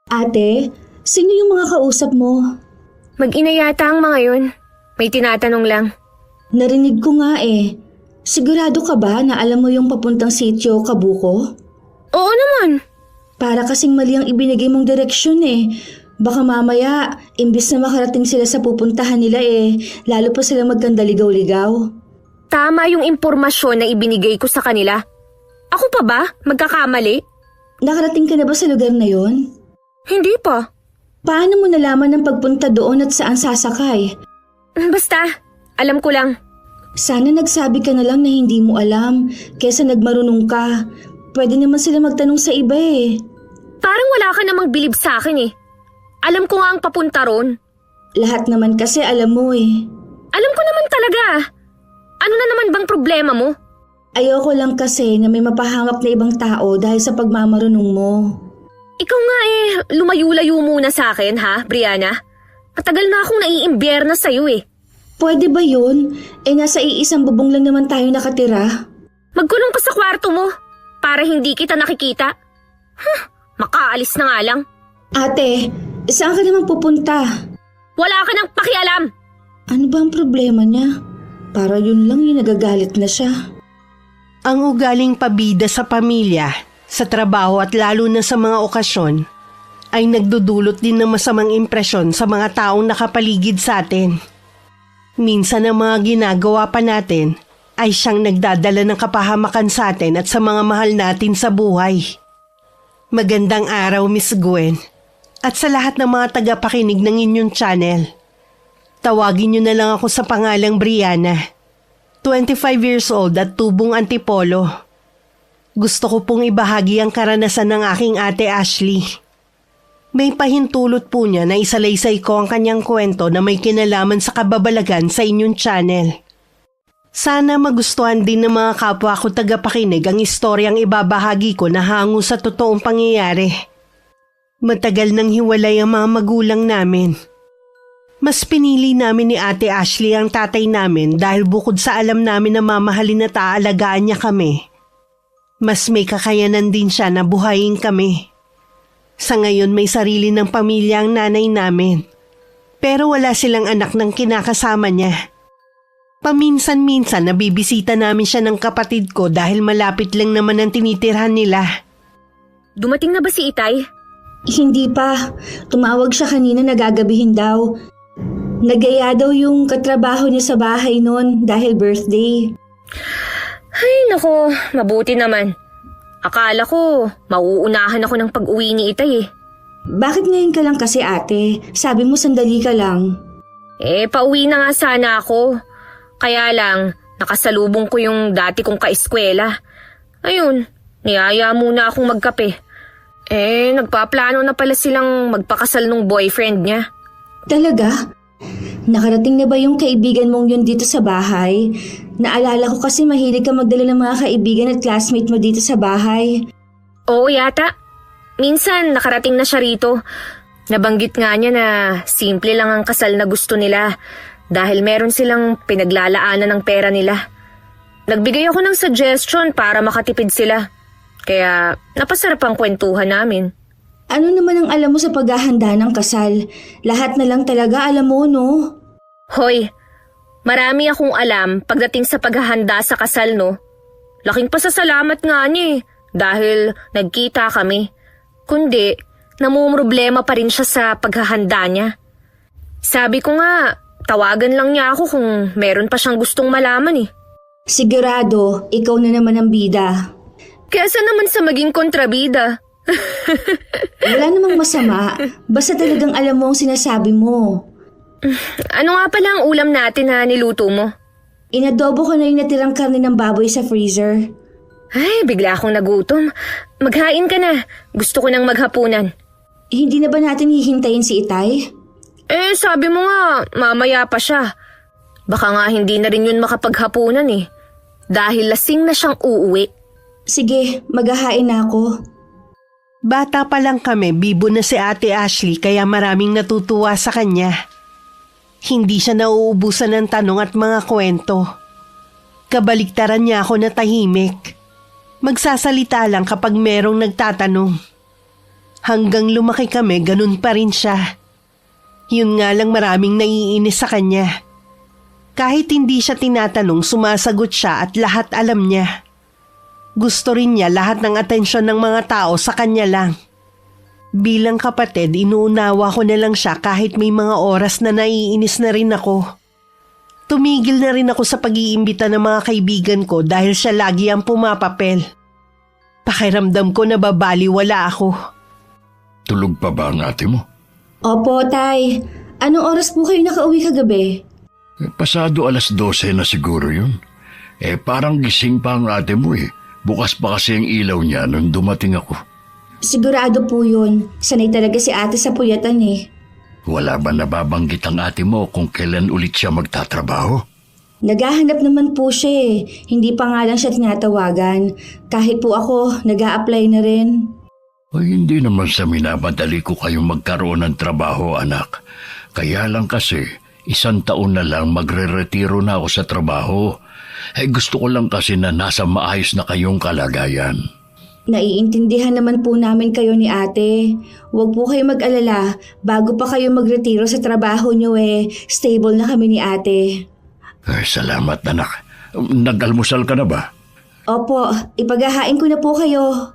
Ate, sino yung mga kausap mo? Mag-ina yata ang mga yun. May tinatanong lang. Narinig ko nga eh. Sigurado ka ba na alam mo yung papuntang sitio Kabuko? Oo naman. Para kasing mali ang ibinigay mong direksyon eh. Baka mamaya, imbis na makarating sila sa pupuntahan nila eh, lalo pa sila magkandaligaw-ligaw. Tama yung impormasyon na ibinigay ko sa kanila. Ako pa ba? Magkakamali? Nakarating ka na ba sa lugar na yon? Hindi pa. Paano mo nalaman ng pagpunta doon at saan sasakay? Basta, alam ko lang. Sana nagsabi ka na lang na hindi mo alam, kesa nagmarunong ka. Pwede naman sila magtanong sa iba eh. Parang wala ka namang bilib sa akin eh. Alam ko nga ang papunta ron. Lahat naman kasi alam mo eh. Alam ko naman talaga. Ano na naman bang problema mo? Ayoko lang kasi na may mapahamak na ibang tao dahil sa pagmamarunong mo. Ikaw nga eh, lumayo-layo muna sa akin ha, Brianna? Matagal na akong naiimbierna sa'yo eh. Pwede ba yun? Eh nasa iisang bubong lang naman tayo nakatira. Magkulong ka sa kwarto mo para hindi kita nakikita. Makaalis na nga lang. Ate, saan ka naman pupunta? Wala ka nang pakialam. Ano ba ang problema niya? Para yun lang yung nagagalit na siya. Ang ugaling pabida sa pamilya, sa trabaho at lalo na sa mga okasyon ay nagdudulot din ng masamang impresyon sa mga taong nakapaligid sa atin. Minsan ang mga ginagawa pa natin ay siyang nagdadala ng kapahamakan sa atin at sa mga mahal natin sa buhay. Magandang araw, Miss Gwen. At sa lahat ng mga tagapakinig ng inyong channel. Tawagin niyo na lang ako sa pangalang Brianna. 25 years old at tubong antipolo. Gusto ko pong ibahagi ang karanasan ng aking ate Ashley. May pahintulot po niya na isalaysay ko ang kanyang kwento na may kinalaman sa kababalagan sa inyong channel. Sana magustuhan din ng mga kapwa ko tagapakinig ang istoryang ibabahagi ko na hango sa totoong pangyayari. Matagal nang hiwalay ang mga magulang namin. Mas pinili namin ni Ate Ashley ang tatay namin dahil bukod sa alam namin na mamahalin at aalagaan niya kami, mas may kakayanan din siya na buhayin kami. Sa ngayon may sarili ng pamilya ang nanay namin, pero wala silang anak ng kinakasama niya. Paminsan-minsan nabibisita namin siya ng kapatid ko dahil malapit lang naman ang tinitirhan nila. Dumating na ba si Itay? Hindi pa. Tumawag siya kanina na gagabihin daw. Nagaya daw yung katrabaho niya sa bahay noon dahil birthday. Ay nako, mabuti naman. Akala ko, mauunahan ako ng pag-uwi ni Itay eh. Bakit ngayon ka lang kasi ate? Sabi mo sandali ka lang. Pauwi na nga sana ako. Kaya lang, nakasalubong ko yung dati kong kaeskwela. Ayun, niyaya muna akong magkape. Nagpaplano na pala silang magpakasal nung boyfriend niya. Talaga? Nakarating na ba yung kaibigan mong yun dito sa bahay? Naalala ko kasi mahilig ka magdala ng mga kaibigan at classmate mo dito sa bahay. Oo yata. Minsan nakarating na siya rito. Nabanggit nga niya na simple lang ang kasal na gusto nila dahil meron silang pinaglalaanan ng pera nila. Nagbigay ako ng suggestion para makatipid sila. Kaya napasarap ang kwentuhan namin. Ano naman ang alam mo sa paghahanda ng kasal? Lahat na lang talaga alam mo, no? Hoy, marami akong alam pagdating sa paghahanda sa kasal, no? Laking pasasalamat nga niya dahil nagkita kami. Kundi, namumroblema pa rin siya sa paghahanda niya. Sabi ko nga, tawagan lang niya ako kung meron pa siyang gustong malaman Sigurado, ikaw na naman ang bida. Kesa naman sa maging kontrabida. Wala namang masama, basta talagang alam mo ang sinasabi mo. Ano nga pala ang ulam natin na niluto mo? Inadobo ko na yung natirang karne ng baboy sa freezer. Ay, bigla akong nagutom. Maghain ka na. Gusto ko nang maghapunan. Hindi na ba natin hihintayin si Itay? Sabi mo nga, mamaya pa siya. Baka nga hindi na rin yun makapaghapunan dahil lasing na siyang uuwi. Sige, maghahain na ako. Bata pa lang kami, bibo na si Ate Ashley kaya maraming natutuwa sa kanya. Hindi siya nauubusan ng tanong at mga kwento. Kabaliktaran niya ako na tahimik. Magsasalita lang kapag merong nagtatanong. Hanggang lumaki kami, ganun pa rin siya. Yun nga lang maraming naiinis sa kanya. Kahit hindi siya tinatanong, sumasagot siya at lahat alam niya. Gusto rin niya lahat ng atensyon ng mga tao sa kanya lang. Bilang kapatid, inuunawa ko na lang siya kahit may mga oras na naiinis na rin ako. Tumigil na rin ako sa pag-iimbita ng mga kaibigan ko dahil siya lagi ang pumapapel. Pakiramdam ko na babaliwala ako. Tulog pa ba ang ate mo? Opo, Tay. Anong oras po kayo nakauwi kagabi? Pasado 12:00 na siguro yun. Parang gising pa ang ate mo eh. Bukas pa kasi ang ilaw niya nung dumating ako. Sigurado po yun. Sanay talaga si ate sa puyatan eh. Wala ba nababanggit ang ate mo kung kailan ulit siya magtatrabaho? Naghahanap naman po siya eh. Hindi pa nga lang siya tinatawagan. Kahit po ako, nag-a-apply na rin. Ay, hindi naman sa minamadali ko kayong magkaroon ng trabaho, anak. Kaya lang kasi, 1 taon na lang magre-retiro na ako sa trabaho. Gusto ko lang kasi na nasa maayos na kayong kalagayan. Naiintindihan naman po namin kayo ni ate. Huwag po kayo mag-alala. Bago pa kayo magretiro sa trabaho nyo stable na kami ni ate. Salamat, anak. Nag-almusal ka na ba? Opo, ipaghahain ko na po kayo.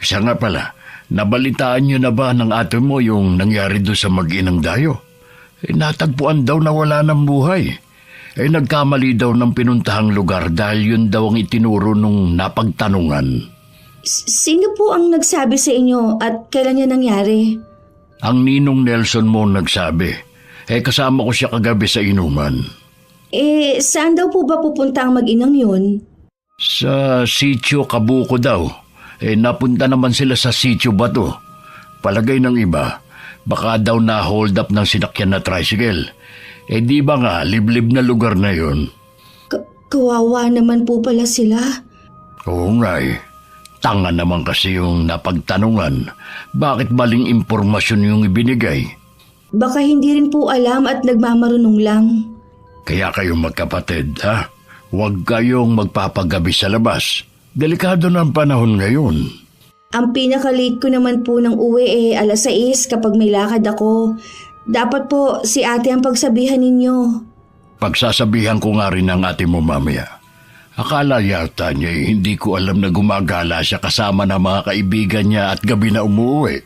Siya nga pala, nabalitaan niyo na ba ng ate mo yung nangyari doon sa mag-inang Dayo? Natagpuan daw na wala ng buhay. Nagkamali daw ng pinuntahang lugar dahil yun daw ang itinuro nung napagtanungan. Sino po ang nagsabi sa inyo at kailan yan nangyari? Ang ninong Nelson mo nagsabi. Kasama ko siya kagabi sa inuman. Saan daw po ba pupunta ang mag-inang yun? Sa sitio Kabuko daw. Napunta naman sila sa sitio Bato. Palagay ng iba, baka daw na-hold up ng sinakyan na tricycle. Di ba nga, liblib na lugar na yun? Kawawa naman po pala sila. Oo nga eh. Tanga naman kasi yung napagtanungan. Bakit maling impormasyon yung ibinigay? Baka hindi rin po alam at nagmamarunong lang. Kaya kayong magkapatid, ha? Huwag kayong magpapagabi sa labas. Delikado na ang panahon ngayon. Ang pinaka-late ko naman po ng uwi 6:00 kapag may lakad ako. Dapat po si ate ang pagsabihan ninyo. Pagsasabihan ko nga rin ng ate mo mamaya. Akala yata niya hindi ko alam na gumagala siya kasama ng mga kaibigan niya at gabi na umuwi.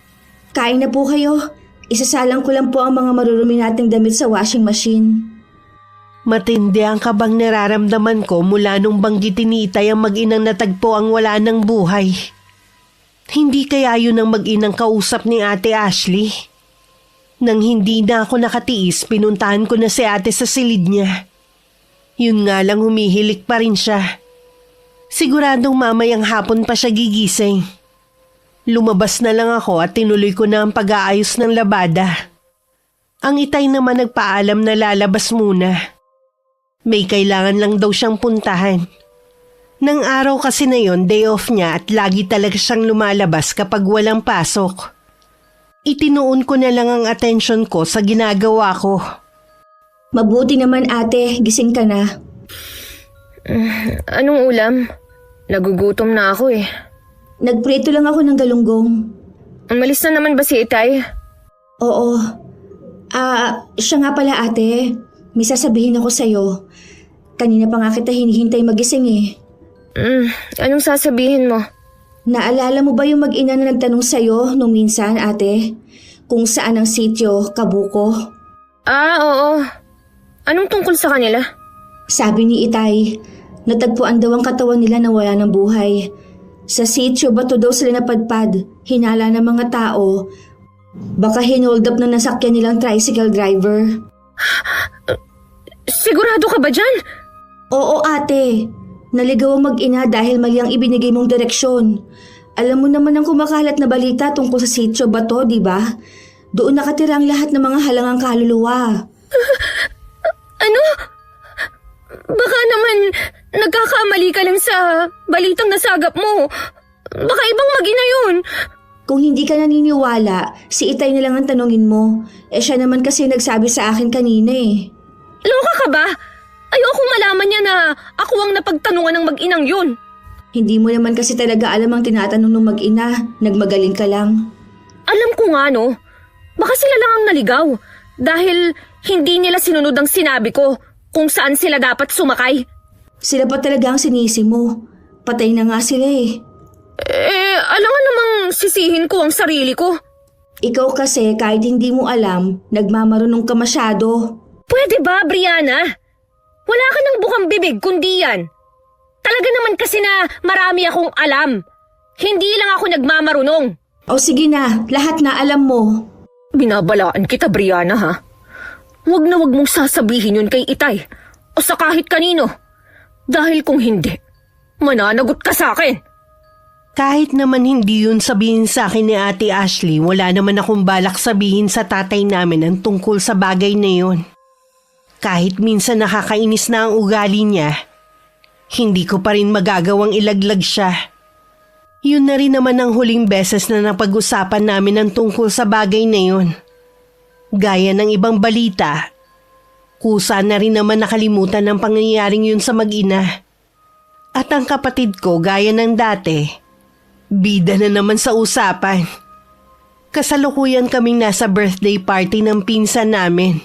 Kain na po kayo. Isasalang ko lang po ang mga marurumi nating damit sa washing machine. Matindi ang kabang nararamdaman ko mula nung banggitin ni Itay ang mag-inang natagpo ang wala ng buhay. Hindi kaya yun ang mag-inang kausap ni Ate Ashley? Nang hindi na ako nakatiis, pinuntahan ko na si ate sa silid niya. Yun nga lang humihilik pa rin siya. Siguradong mamayang hapon pa siya gigising. Lumabas na lang ako at tinuloy ko na ang pag-aayos ng labada. Ang Itay naman nagpaalam na lalabas muna. May kailangan lang daw siyang puntahan. Nang araw kasi na yon, day off niya at lagi talaga siyang lumalabas kapag walang pasok. Itinuon ko na lang ang atensyon ko sa ginagawa ko. Mabuti naman ate, gising ka na. Anong ulam? Nagugutom na ako eh. Nagprito lang ako ng galunggong. Umalis na naman ba si Itay? Oo. Siya nga pala ate. May sasabihin ako sa'yo. Kanina pa nga kita hinihintay magising eh. Anong sasabihin mo? Naalala mo ba yung mag-ina na nagtanong sa'yo nung minsan ate? Kung saan ang sitio, Kabuko? Oo. Anong tungkol sa kanila? Sabi ni Itay, natagpuan daw ang katawan nila na wala ng buhay. Sa sitio Bato daw sila napadpad, hinala ng mga tao. Baka hinold up ng nasakyan nilang tricycle driver. Sigurado ka ba dyan? Oo ate, naligaw ang mag-ina dahil mali ang ibinigay mong direksyon. Alam mo naman ang kumakalat na balita tungkol sa sitio Bato, di ba? Doon nakatira ang lahat ng mga halangang kaluluwa. Ano? Baka naman nagkakamali ka lang sa balitang nasagap mo. Baka ibang mag-ina yun. Kung hindi ka naniniwala, si Itay na lang ang tanongin mo. Siya naman kasi nagsabi sa akin kanina eh. Loka ka ba? Ayokong malaman niya na ako ang napagtanungan ng mag-inang yun. Hindi mo naman kasi talaga alam ang tinatanong ng mag-ina. Nagmagaling ka lang. Alam ko nga no, baka sila lang ang naligaw dahil hindi nila sinunod ang sinabi ko kung saan sila dapat sumakay. Sila pa talaga ang sinisi mo. Patay na nga sila eh. Alam nga namang sisihin ko ang sarili ko. Ikaw kasi kahit hindi mo alam, nagmamarunong ka masyado. Pwede ba, Brianna? Wala ka ng bukang bibig kundi yan. Talaga naman kasi na marami akong alam. Hindi lang ako nagmamarunong. O sige na, lahat na alam mo. Binabalaan kita, Brianna, ha? Huwag na huwag mong sasabihin yun kay Itay o sa kahit kanino. Dahil kung hindi, mananagot ka sa akin. Kahit naman hindi yun sabihin sa akin ni Ate Ashley, wala naman akong balak sabihin sa tatay namin ang tungkol sa bagay na yun. Kahit minsan nakakainis na ang ugali niya, hindi ko pa rin magagawang ilaglag siya. Yun na rin naman ang huling beses na napag-usapan namin ang tungkol sa bagay na yun. Gaya ng ibang balita, kusa na rin naman nakalimutan ang pangyayaring yun sa mag-ina. At ang kapatid ko, gaya ng dati, bida na naman sa usapan. Kasalukuyan kaming nasa birthday party ng pinsan namin.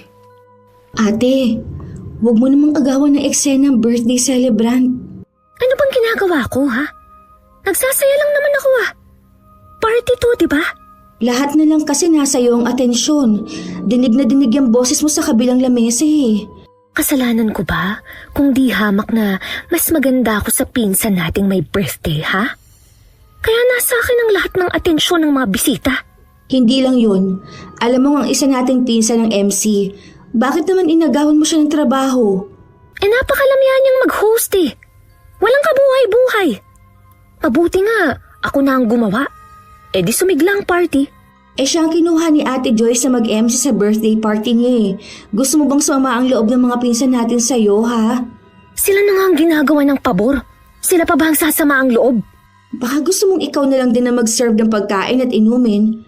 Ate, huwag mo namang agawan ng eksena ng birthday celebrant. Ano bang ginagawa ko, ha? Nagsasaya lang naman ako, ha? Party to, di ba? Lahat na lang kasi nasa iyo ang atensyon. Dinig na dinig yung boses mo sa kabilang lamesa eh. Kasalanan ko ba kung di hamak na mas maganda ako sa pinsan nating may birthday, ha? Kaya nasa akin ang lahat ng atensyon ng mga bisita. Hindi lang yun. Alam mo ang isa nating pinsan ng MC. Bakit naman inagawan mo siya ng trabaho? Napakalamihan niyang mag-host eh. Walang kabuhay-buhay. Mabuti nga, ako na ang gumawa. Di sumigla ang party. Siya ang kinuha ni Ate Joyce na mag-MC sa birthday party niya eh. Gusto mo bang sumama ang loob ng mga pinsan natin sa'yo, ha? Sila na nga ang ginagawa ng pabor. Sila pa ba ang sasama ang loob? Baka gusto mong ikaw na lang din na mag-serve ng pagkain at inumin.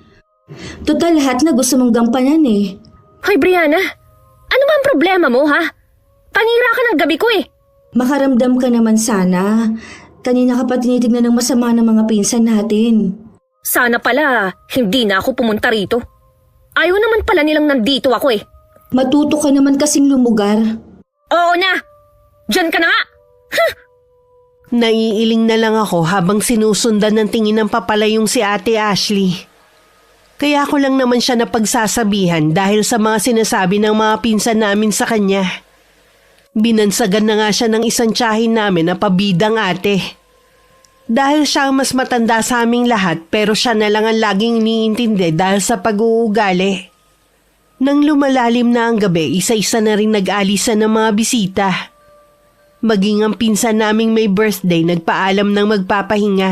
Total lahat na gusto mong gampanan eh. Hoy Brianna, ano ba ang problema mo, ha? Panira ka ng gabi ko eh. Makaramdam ka naman sana. Kanina ka pa tinitignan ng masama ng mga pinsan natin. Sana pala, hindi na ako pumunta rito. Ayaw naman pala nilang nandito ako eh. Matuto ka naman kasing lumugar. Oo na! Diyan ka na nga! Huh! Naiiling na lang ako habang sinusundan ng tingin ng papalayong si Ate Ashley. Kaya ko lang naman siya napagsasabihan dahil sa mga sinasabi ng mga pinsan namin sa kanya. Binansagan na nga siya ng isang tiyahin namin na pabidang ate. Dahil siya ang mas matanda sa aming lahat pero siya na lang ang laging iniintindi dahil sa pag-uugali. Nang lumalalim na ang gabi, isa-isa na rin nag-alisan ng mga bisita. Maging ang pinsan naming may birthday nagpaalam ng magpapahinga.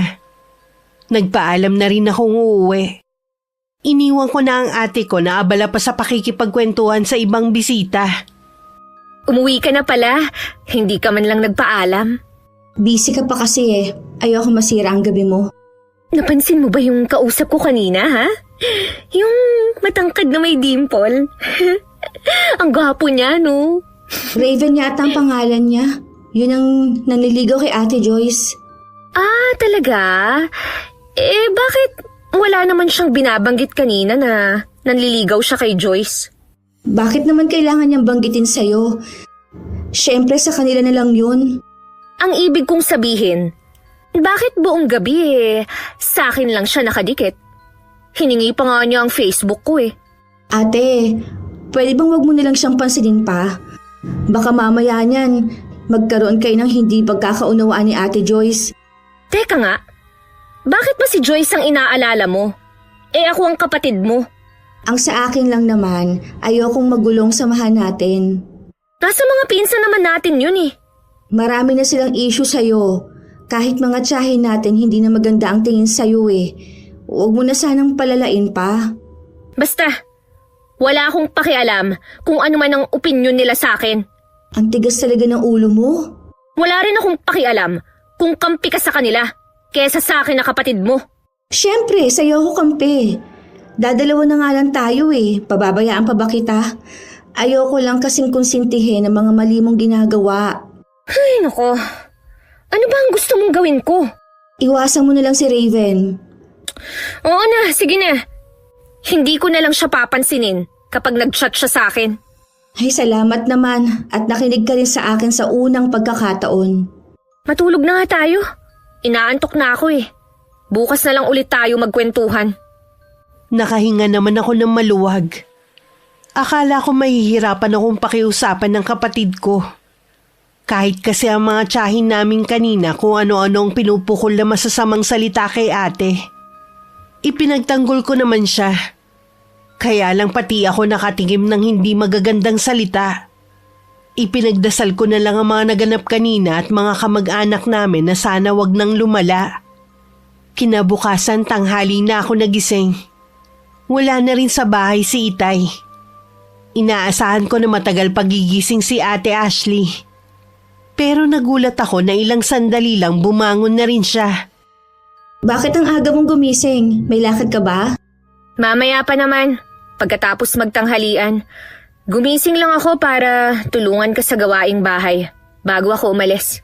Nagpaalam na rin akong uuwi. Iniwan ko na ang ate ko na abala pa sa pakikipagkwentuhan sa ibang bisita. Umuwi ka na pala. Hindi ka man lang nagpaalam. Busy ka pa kasi eh. Ayoko masira ang gabi mo. Napansin mo ba yung kausap ko kanina, ha? Yung matangkad na may dimple. Ang gwapo niya, no? Raven yata ang pangalan niya. Yun ang nanliligaw kay Ate Joyce. Ah, talaga? Bakit wala naman siyang binabanggit kanina na nanliligaw siya kay Joyce? Bakit naman kailangan niyang banggitin sa'yo? Siyempre sa kanila na lang yun. Ang ibig kong sabihin, bakit buong gabi sa akin lang siya nakadikit? Hiningi pa nga niya ang Facebook ko eh. Ate, pwede bang wag mo nilang siyang pansinin pa? Baka mamaya niyan, magkaroon kayo ng hindi pagkakaunawaan ni Ate Joyce. Teka nga, bakit ba si Joyce ang inaalala mo? Ako ang kapatid mo. Ang sa akin lang naman, ayokong magulong samahan natin. Nasa mga pinsan naman natin yun eh. Marami na silang issue sa'yo. Kahit mga tiyahin natin, hindi na maganda ang tingin sa'yo eh. Huwag mo na sanang palalain pa. Basta, wala akong pakialam kung ano man ang opinyon nila sa akin. Ang tigas talaga ng ulo mo. Wala rin akong pakialam kung kampi ka sa kanila kesa sa akin na kapatid mo. Siyempre, sa'yo ako kampi. Dadalawa na nga lang tayo eh. Pababayaan pa ba kita? Ayoko lang kasing konsintihin ang mga mali mong ginagawa. Ay, nako. Ano ba ang gusto mong gawin ko? Iwasan mo na lang si Raven. Oo na, sige na. Hindi ko na lang siya papansinin kapag nag-chat siya sa akin. Ay, salamat naman at nakinig ka rin sa akin sa unang pagkakataon. Matulog na nga tayo. Inaantok na ako eh. Bukas na lang ulit tayo magkwentuhan. Nakahinga naman ako ng maluwag. Akala ko mahihirapan akong pakiusapan ng kapatid ko. Kahit kasi ang mga tiyahin namin kanina kung ano-ano ang pinupukol na masasamang salita kay ate. Ipinagtanggol ko naman siya. Kaya lang pati ako nakatingim ng hindi magagandang salita. Ipinagdasal ko na lang ang mga naganap kanina at mga kamag-anak namin na sana wag nang lumala. Kinabukasan tanghali na ako nagising. Wala na rin sa bahay si Itay. Inaasahan ko na matagal pagigising si Ate Ashley. Pero nagulat ako na ilang sandali lang bumangon na rin siya. Bakit ang aga mong gumising? May lakad ka ba? Mamaya pa naman, pagkatapos magtanghalian. Gumising lang ako para tulungan ka sa gawaing bahay bago ako umalis.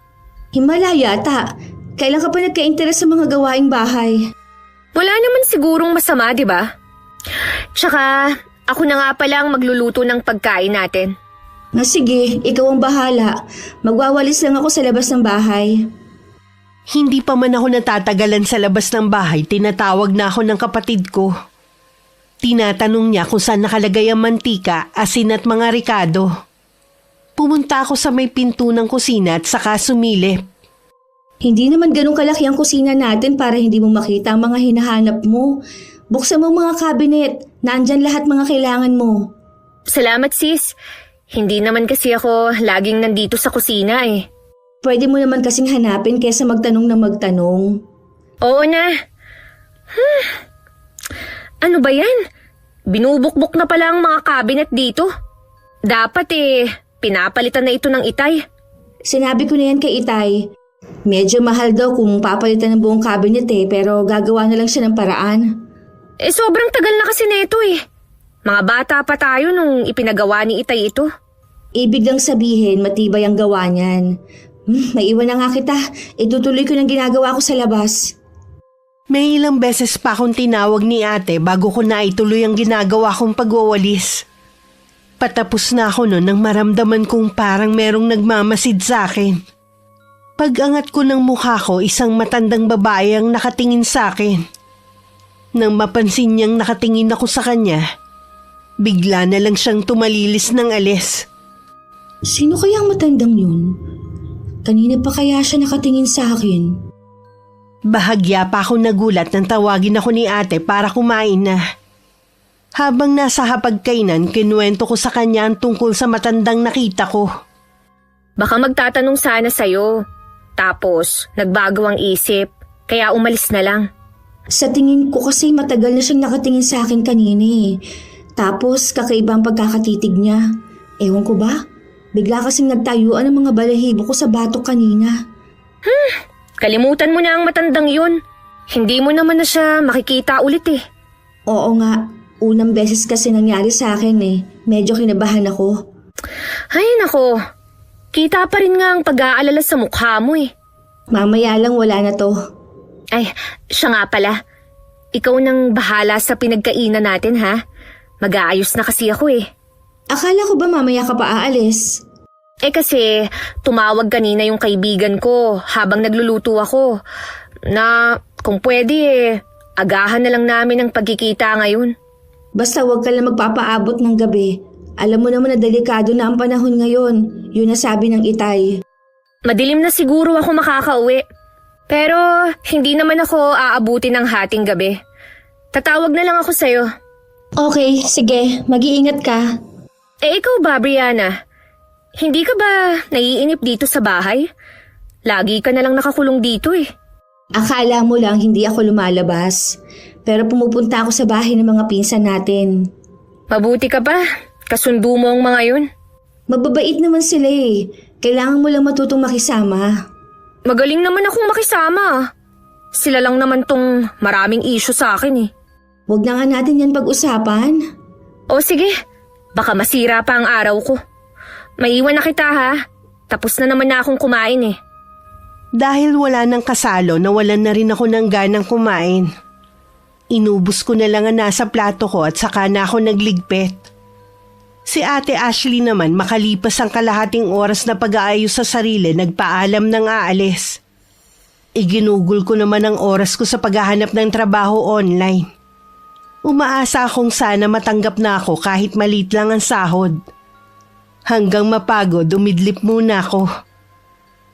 Himala yata. Kailan ka pa nagka-interes sa mga gawaing bahay? Wala naman sigurong masama, di ba? Tsaka, ako na nga palang magluluto ng pagkain natin. Na sige, ikaw ang bahala. Magwawalis lang ako sa labas ng bahay. Hindi pa man ako natatagalan sa labas ng bahay, tinatawag na ako ng kapatid ko. Tinatanong niya kung saan nakalagay ang mantika, asin at mga rikado. Pumunta ako sa may pinto ng kusina at saka sumilip. Hindi naman ganun kalaki ang kusina natin para hindi mo makita ang mga hinahanap mo. Buksan mo mga cabinet. Nandyan lahat mga kailangan mo. Salamat sis. Hindi naman kasi ako laging nandito sa kusina eh. Pwede mo naman kasing hanapin kaysa magtanong na magtanong. Oo na. Ano ba yan? Binubukbok na pala ang mga cabinet dito. Dapat pinapalitan na ito ng Itay. Sinabi ko na yan kay Itay. Medyo mahal daw kung papalitan ng buong cabinet pero gagawa na lang siya ng paraan. Sobrang tagal na kasi neto eh. Mga bata pa tayo nung ipinagawa ni Itay ito. Ibig lang sabihin matibay ang gawa niyan. Maiwan na nga kita. Itutuloy ko ng ginagawa ko sa labas. May ilang beses pa akong tinawag ni ate bago ko na ituloy ang ginagawa kong pagwawalis. Patapos na ako noon nang maramdaman kong parang merong nagmamasid sa akin. Pag-angat ko ng mukha ko, isang matandang babae ang nakatingin sa akin. Nang mapansin niyang nakatingin ako sa kanya, bigla na lang siyang tumalilis ng alis. Sino kaya ang matandang yun? Kanina pa kaya siya nakatingin sa akin? Bahagya pa ako nagulat nang tawagin ako ni ate para kumain na. Habang nasa hapagkainan, kinuwento ko sa kanya ang tungkol sa matandang nakita ko. Baka magtatanong sana sa'yo. Tapos, nagbago ang isip, kaya umalis na lang. Sa tingin ko kasi matagal na siyang nakatingin sa akin kanina. Tapos, kakaiba ang pagkakatitig niya. Ewan ko ba? Bigla kasing nagtayuan ang mga balahibo ko sa batok kanina. Kalimutan mo na ang matandang yun. Hindi mo naman na siya makikita ulit eh. Oo nga, unang beses kasi nangyari sa akin Medyo kinabahan ako. Ay nako, kita pa rin nga ang pag-aalala sa mukha mo eh. Mamaya lang wala na to. Ay, siya nga pala. Ikaw nang bahala sa pinagkainan natin ha. Mag-aayos na kasi ako eh. Akala ko ba mamaya ka pa aalis? Kasi tumawag kanina yung kaibigan ko habang nagluluto ako. Na kung pwede agahan na lang namin ang pagkikita ngayon. Basta huwag ka lang magpapaabot ng gabi. Alam mo naman na delikado na ang panahon ngayon. Yun ang sabi ng Itay. Madilim na siguro ako makakauwi. Pero hindi naman ako aabuti ng hating gabi. Tatawag na lang ako sa'yo. Okay, sige. Mag-iingat ka. Ikaw ba, Brianna? Hindi ka ba naiinip dito sa bahay? Lagi ka na lang nakakulong dito eh. Akala mo lang hindi ako lumalabas. Pero pumupunta ako sa bahay ng mga pinsan natin. Mabuti ka ba? Kasundo mo ang mga yun. Mababait naman sila Kailangan mo lang matutong makisama. Magaling naman akong makisama. Sila lang naman tong maraming issue sa akin eh. Huwag na nga natin yan pag-usapan. O sige, baka masira pa ang araw ko. Maiwan na kita ha. Tapos na naman na akong kumain eh. Dahil wala nang kasalo, nawalan na rin ako ng ganang kumain. Inubos ko na lang ang nasa plato ko at saka na ako nagligpit. Si Ate Ashley naman makalipas ang kalahating oras na pag-aayos sa sarili, nagpaalam ng aalis. Iginugol ko naman ang oras ko sa paghahanap ng trabaho online. Umaasa akong sana matanggap na ako kahit maliit lang ang sahod. Hanggang mapagod, umidlip muna ako.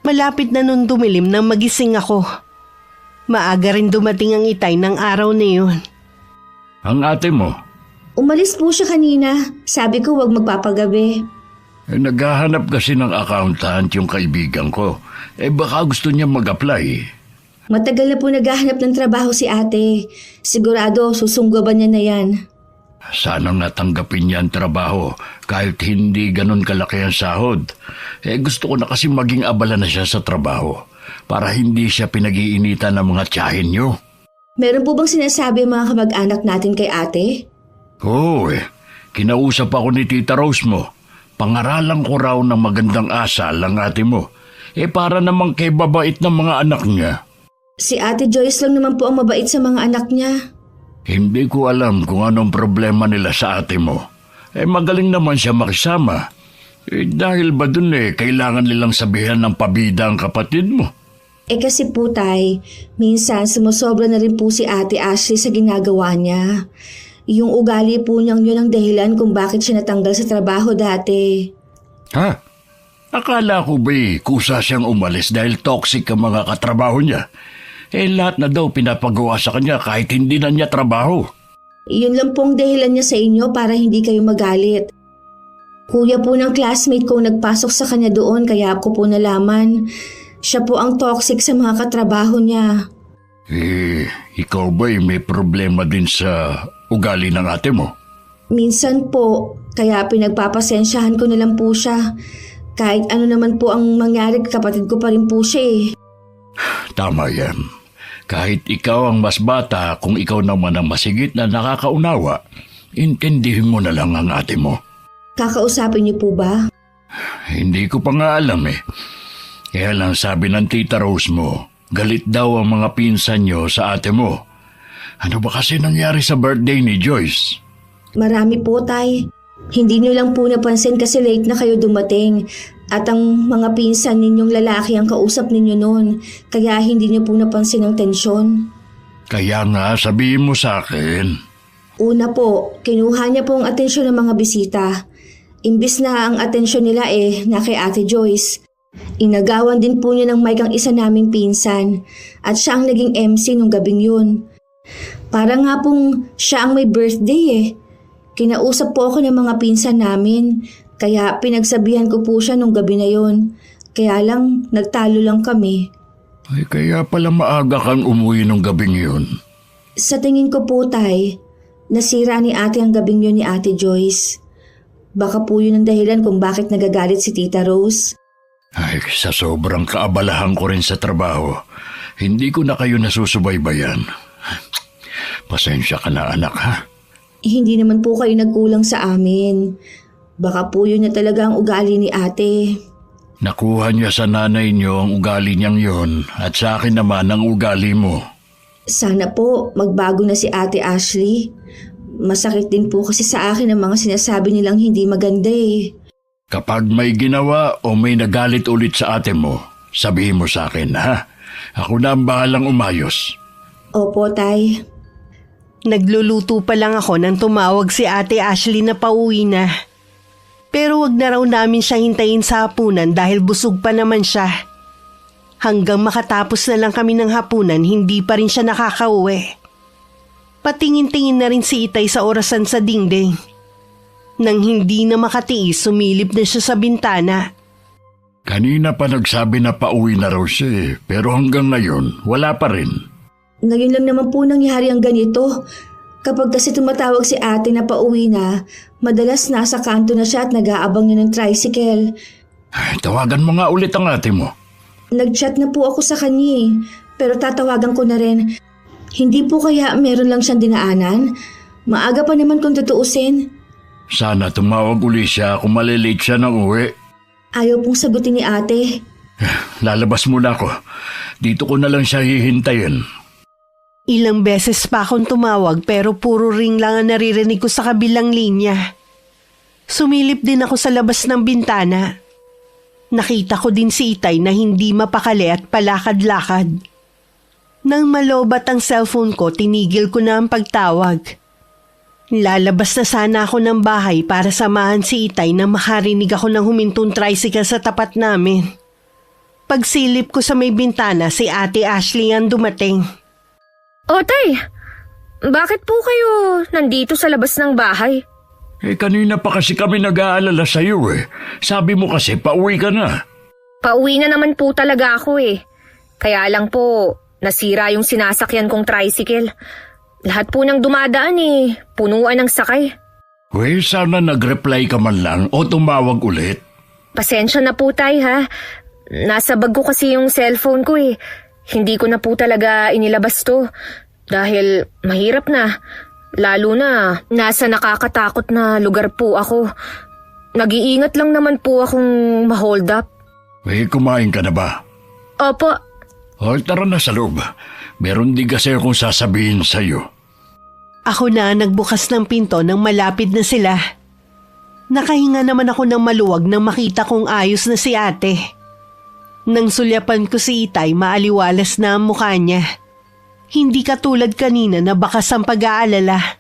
Malapit na nun dumilim nang magising ako. Maaga rin dumating ang itay ng araw na yun. Ang ate mo, Umalis po siya kanina. Sabi ko wag magpapagabi. naghahanap kasi ng accountant yung kaibigan ko. Baka gusto niya mag-apply. Matagal na po naghahanap ng trabaho si ate. Sigurado susunggaban niya na yan. Sanang natanggapin niya ang trabaho kahit hindi ganun kalaki ang sahod. Gusto ko na kasi maging abala na siya sa trabaho para hindi siya pinag-iinitan ng mga tiyahin niyo. Meron po bang sinasabi ang mga kamag-anak natin kay ate? Oo kinausap ako ni Tita Rose mo. Pangaralan ko raw ng magandang asal ang ate mo. Para namang kay babait ng mga anak niya. Si ate Joyce lang naman po ang mabait sa mga anak niya. Hindi ko alam kung anong problema nila sa ate mo. Magaling naman siya makisama. Dahil ba dun kailangan nilang sabihan ng pabida ang kapatid mo? Kasi po tay, minsan sumusobra na rin po si ate Ashley sa ginagawa niya. Yung ugali po niyang yun ang dahilan kung bakit siya natanggal sa trabaho dati. Ha? Akala ko ba'y kusa siyang umalis dahil toxic ang mga katrabaho niya? Lahat na daw pinapagawa sa kanya kahit hindi na niya trabaho. Yun lang pong dahilan niya sa inyo para hindi kayo magalit. Kuya po ng classmate ko nagpasok sa kanya doon kaya ko po nalaman. Siya po ang toxic sa mga katrabaho niya. Ikaw ba'y may problema din sa ugali ng ate mo? Minsan po, kaya pinagpapasensyahan ko na lang po siya. Kahit ano naman po ang mangyari, kapatid ko pa rin po siya. Tama yan. Kahit ikaw ang mas bata, kung ikaw naman ang masigit na nakakaunawa, intindihin mo na lang ang ate mo. Kakausapin niyo po ba? Hindi ko pa nga alam Kaya lang sabi ng Tita Rose mo, galit daw ang mga pinsan niyo sa ate mo. Ano ba kasi nangyari sa birthday ni Joyce? Marami po, tay. Hindi niyo lang po napansin kasi late na kayo dumating. At ang mga pinsan ninyong lalaki ang kausap ninyo noon. Kaya hindi niyo po napansin ang tensyon. Kaya nga sabihin mo sa akin. Una po, kinuha niya po ang atensyon ng mga bisita. Imbis na ang atensyon nila na kay Ate Joyce. Inagawan din po niya ng mic ang isa naming pinsan. At siya ang naging MC nung gabing yun. Para nga pong siya ang may birthday Kinausap po ako ng mga pinsan namin, kaya pinagsabihan ko po siya nung gabi na yon. Kaya lang, nagtalo lang kami. Kaya pala maaga kang umuwi nung gabing yun. Sa tingin ko po, tay, nasira ni ate ang gabing yun ni Ate Joyce. Baka po yun ang dahilan kung bakit nagagalit si Tita Rose. Sa sobrang kaabalahan ko rin sa trabaho, hindi ko na kayo nasusubaybayan. Pasensya ka na anak ha. Hindi naman po kayo nagkulang sa amin. Baka po yun na talaga ang ugali ni ate. Nakuha niya sa nanay niyo ang ugali niyang yon at sa akin naman ang ugali mo. Sana po magbago na si Ate Ashley. Masakit din po kasi sa akin ang mga sinasabi nilang hindi maganda Kapag may ginawa o may nagalit ulit sa ate mo, sabihin mo sa akin ha. Ako na ang bahalang umayos. Opo, tay. Nagluluto pa lang ako nang tumawag si Ate Ashley na pauwi na. Pero wag na raw namin siya hintayin sa hapunan dahil busog pa naman siya. Hanggang makatapos na lang kami ng hapunan, hindi pa rin siya nakakauwi. Patingin-tingin na rin si Itay sa orasan sa dingding. Nang hindi na makatiis, sumilip na siya sa bintana. Kanina pa nagsabi na pauwi na raw siya pero hanggang ngayon wala pa rin. Ngayon lang naman po nangyari ang ganito. Kapag kasi tumatawag si ate na pauwi na, madalas nasa kanto na siya at nag-aabang niya ng tricycle. Tawagan mo nga ulit ang ate mo. Nag-chat na po ako sa kanya pero tatawagan ko na rin. Hindi po kaya meron lang siyang dinaanan? Maaga pa naman kung tutuusin. Sana tumawag uli siya kung malilate siya ng uwi. Ayaw pong sagutin ni ate. Lalabas muna ako. Dito ko na lang siya hihintayin. Ilang beses pa akong tumawag pero puro ring lang ang naririnig ko sa kabilang linya. Sumilip din ako sa labas ng bintana. Nakita ko din si Itay na hindi mapakali at palakad-lakad. Nang malobat ang cellphone ko, tinigil ko na ang pagtawag. Lalabas na sana ako ng bahay para samahan si Itay na makarinig ako ng humintong tricycle sa tapat namin. Pagsilip ko sa may bintana, si Ate Ashley ang dumating. O Tay, bakit po kayo nandito sa labas ng bahay? Kanina pa kasi kami nag-aalala sa iyo eh. Sabi mo kasi pauwi ka na. Pauwi na naman po talaga ako eh. Kaya lang po, nasira yung sinasakyan kong tricycle. Lahat po ng dumadaan eh, punuan ng sakay. Sana nag-reply ka man lang o tumawag ulit. Pasensya na po Tay ha. Nasa bag ko kasi yung cellphone ko eh. Hindi ko na po talaga inilabas to. Dahil mahirap na. Lalo na nasa nakakatakot na lugar po ako. Nag-iingat lang naman po akong ma-hold up. Kumain ka na ba? Opo. Tara na sa loob. Meron din kasi akong sasabihin sa iyo. Ako na nagbukas ng pinto nang malapit na sila. Nakahinga naman ako ng maluwag nang makita kong ayos na si ate. Nang sulyapan ko si Itay, maaliwalas na ang mukha niya. Hindi katulad kanina na bakas ang pag-aalala.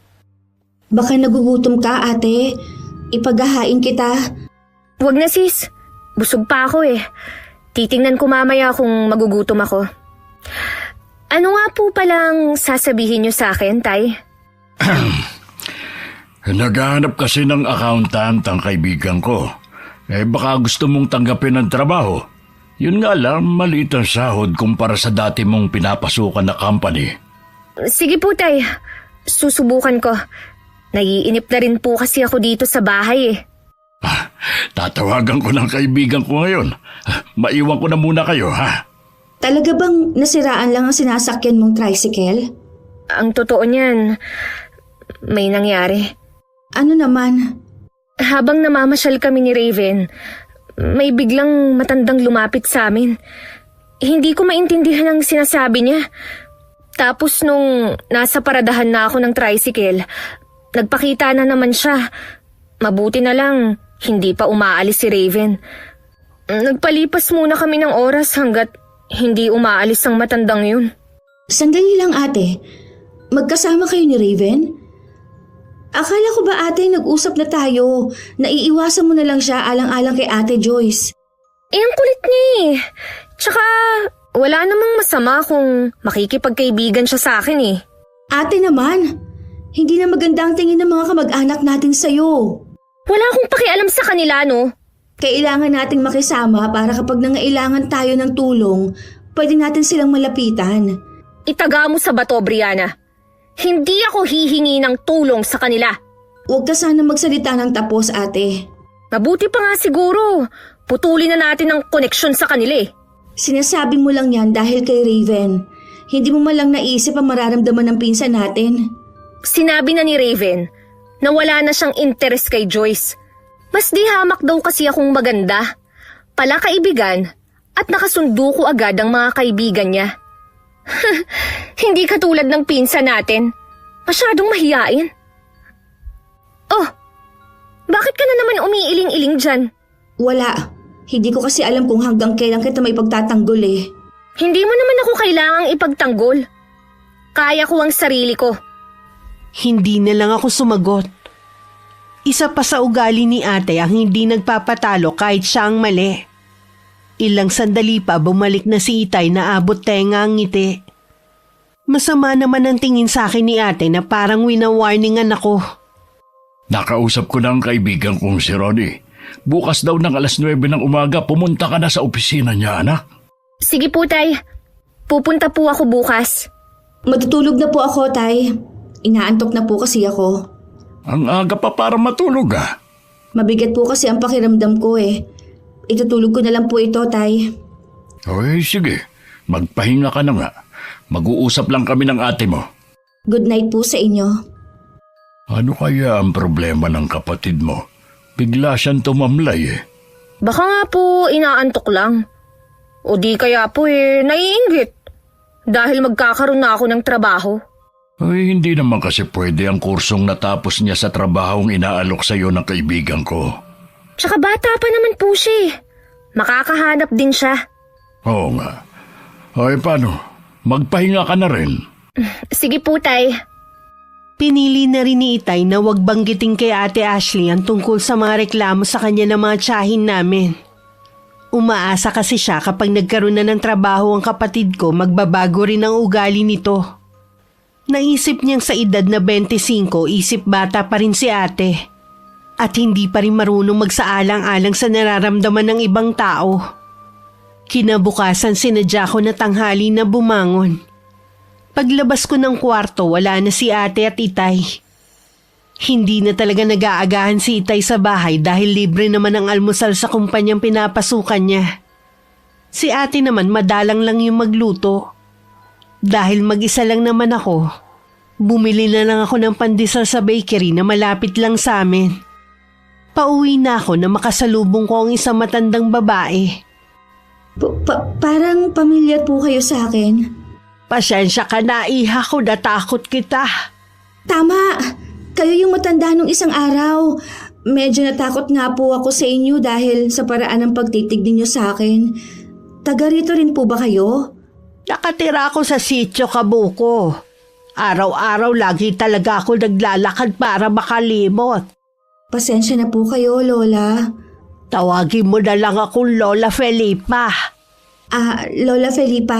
Baka nagugutom ka, ate. Ipaghahain kita. Huwag na sis. Busog pa ako eh. Titingnan ko mamaya kung magugutom ako. Ano nga po palang sasabihin niyo sa akin, Tay? Naghahanap kasi ng accountant ang kaibigan ko. Baka gusto mong tanggapin ang trabaho. Yun nga lang, maliit ang sahod kumpara sa dati mong pinapasukan na company. Sige po, Tay. Susubukan ko. Naiinip na rin po kasi ako dito sa bahay eh. Tatawagan ko ng kaibigan ko ngayon. Maiwan ko na muna kayo, ha? Talaga bang nasiraan lang ang sinasakyan mong tricycle? Ang totoo niyan, may nangyari. Ano naman? Habang namamasyal kami ni Raven, may biglang matandang lumapit sa amin. Hindi ko maintindihan ang sinasabi niya. Tapos nung nasa paradahan na ako ng tricycle, nagpakita na naman siya. Mabuti na lang, hindi pa umaalis si Raven. Nagpalipas muna kami ng oras hanggat hindi umaalis ang matandang yun. Sandali lang, ate. Magkasama kayo ni Raven? Akala ko ba, ate, nag-usap na tayo? Naiiwasan mo na lang siya alang-alang kay Ate Joyce. Ang kulit niya eh. Tsaka wala namang masama kung makikipagkaibigan siya sa akin eh. Ate naman, hindi na maganda ang tingin ng mga kamag-anak natin sa'yo. Wala akong pakialam sa kanila, no? Kailangan nating makisama para kapag nangailangan tayo ng tulong, pwede natin silang malapitan. Itaga mo sa bato, Brianna. Hindi ako hihingi ng tulong sa kanila. Huwag ka sana magsalita ng tapos, ate. Mabuti pa nga siguro. Putulin na natin ang koneksyon sa kanila eh. Sinasabi mo lang yan dahil kay Raven. Hindi mo malang naisip ang mararamdaman ng pinsan natin. Sinabi na ni Raven na wala na siyang interest kay Joyce. Mas di hamak daw kasi akong maganda, palakaibigan at nakasundo ko agad ang mga kaibigan niya. Hindi katulad ng pinsan natin. Masyadong mahiyain. Oh, bakit ka na naman umiiling-iling dyan? Wala. Hindi ko kasi alam kung hanggang kailan kita may pagtatanggol eh. Hindi mo naman ako kailangang ipagtanggol. Kaya ko ang sarili ko. Hindi na lang ako sumagot. Isa pa sa ugali ni ate ang hindi nagpapatalo kahit siya ang mali. Ilang sandali pa bumalik na si Itay na abot tenga ang ngiti. Masama naman ang tingin sa akin ni ate na parang wina-warningan ako. Nakausap ko na ang kaibigan kong si Ronnie. Bukas daw ng 9:00 ng umaga, pumunta ka na sa opisina niya, anak. Sige po, Tay. Pupunta po ako bukas. Matutulog na po ako, Tay. Inaantok na po kasi ako. Ang aga pa para matulog, ah. Mabigat po kasi ang pakiramdam ko eh. Itutulog ko na lang po ito, Tay. Oy, sige. Magpahinga ka na nga. Mag-uusap lang kami ng ate mo. Good night po sa inyo. Ano kaya ang problema ng kapatid mo? Bigla siyang tumamlay eh. Baka nga po inaantok lang. O di kaya po naiinggit. dahil magkakaroon na ako ng trabaho. Ay, hindi naman kasi pwede ang kursong natapos niya sa trabahong inaalok sa iyo ng kaibigan ko. Tsaka bata pa naman po siya eh. Makakahanap din siya. Oo nga. Ay, paano? Magpahinga ka na rin. Sige po, Tay. Pinili na rin ni Itay na wag banggitin kay Ate Ashley ang tungkol sa mga reklamo sa kanya ng mga tiyahin namin. Umaasa kasi siya kapag nagkaroon na ng trabaho ang kapatid ko, magbabago rin ang ugali nito. Naisip niyang sa edad na 25, isip bata pa rin si ate. At hindi pa rin marunong magsaalang-alang sa nararamdaman ng ibang tao. Kinabukasan sinadya ko na tanghali na bumangon. Paglabas ko ng kwarto, wala na si ate at Itay. Hindi na talaga nag-aagahan si Itay sa bahay dahil libre naman ang almusal sa kumpanyang pinapasukan niya. Si ate naman madalang lang yung magluto. Dahil mag-isa lang naman ako, bumili na lang ako ng pandesal sa bakery na malapit lang sa amin. Pauwi na ako na makasalubong ko ang isang matandang babae. Parang pamilyar po kayo sa akin. Pasensya ka na, iha ko, natakot kita. Tama! Kayo yung matanda nung isang araw. Medyo natakot nga po ako sa inyo dahil sa paraan ng pagtitig ninyo sa akin. Taga rito rin po ba kayo? Nakatira ako sa sitio Kabuko. Araw-araw lagi talaga ako naglalakad para makalimot. Pasensya na po kayo, Lola. Tawagin mo na lang akong Lola Felipa. Lola Felipa.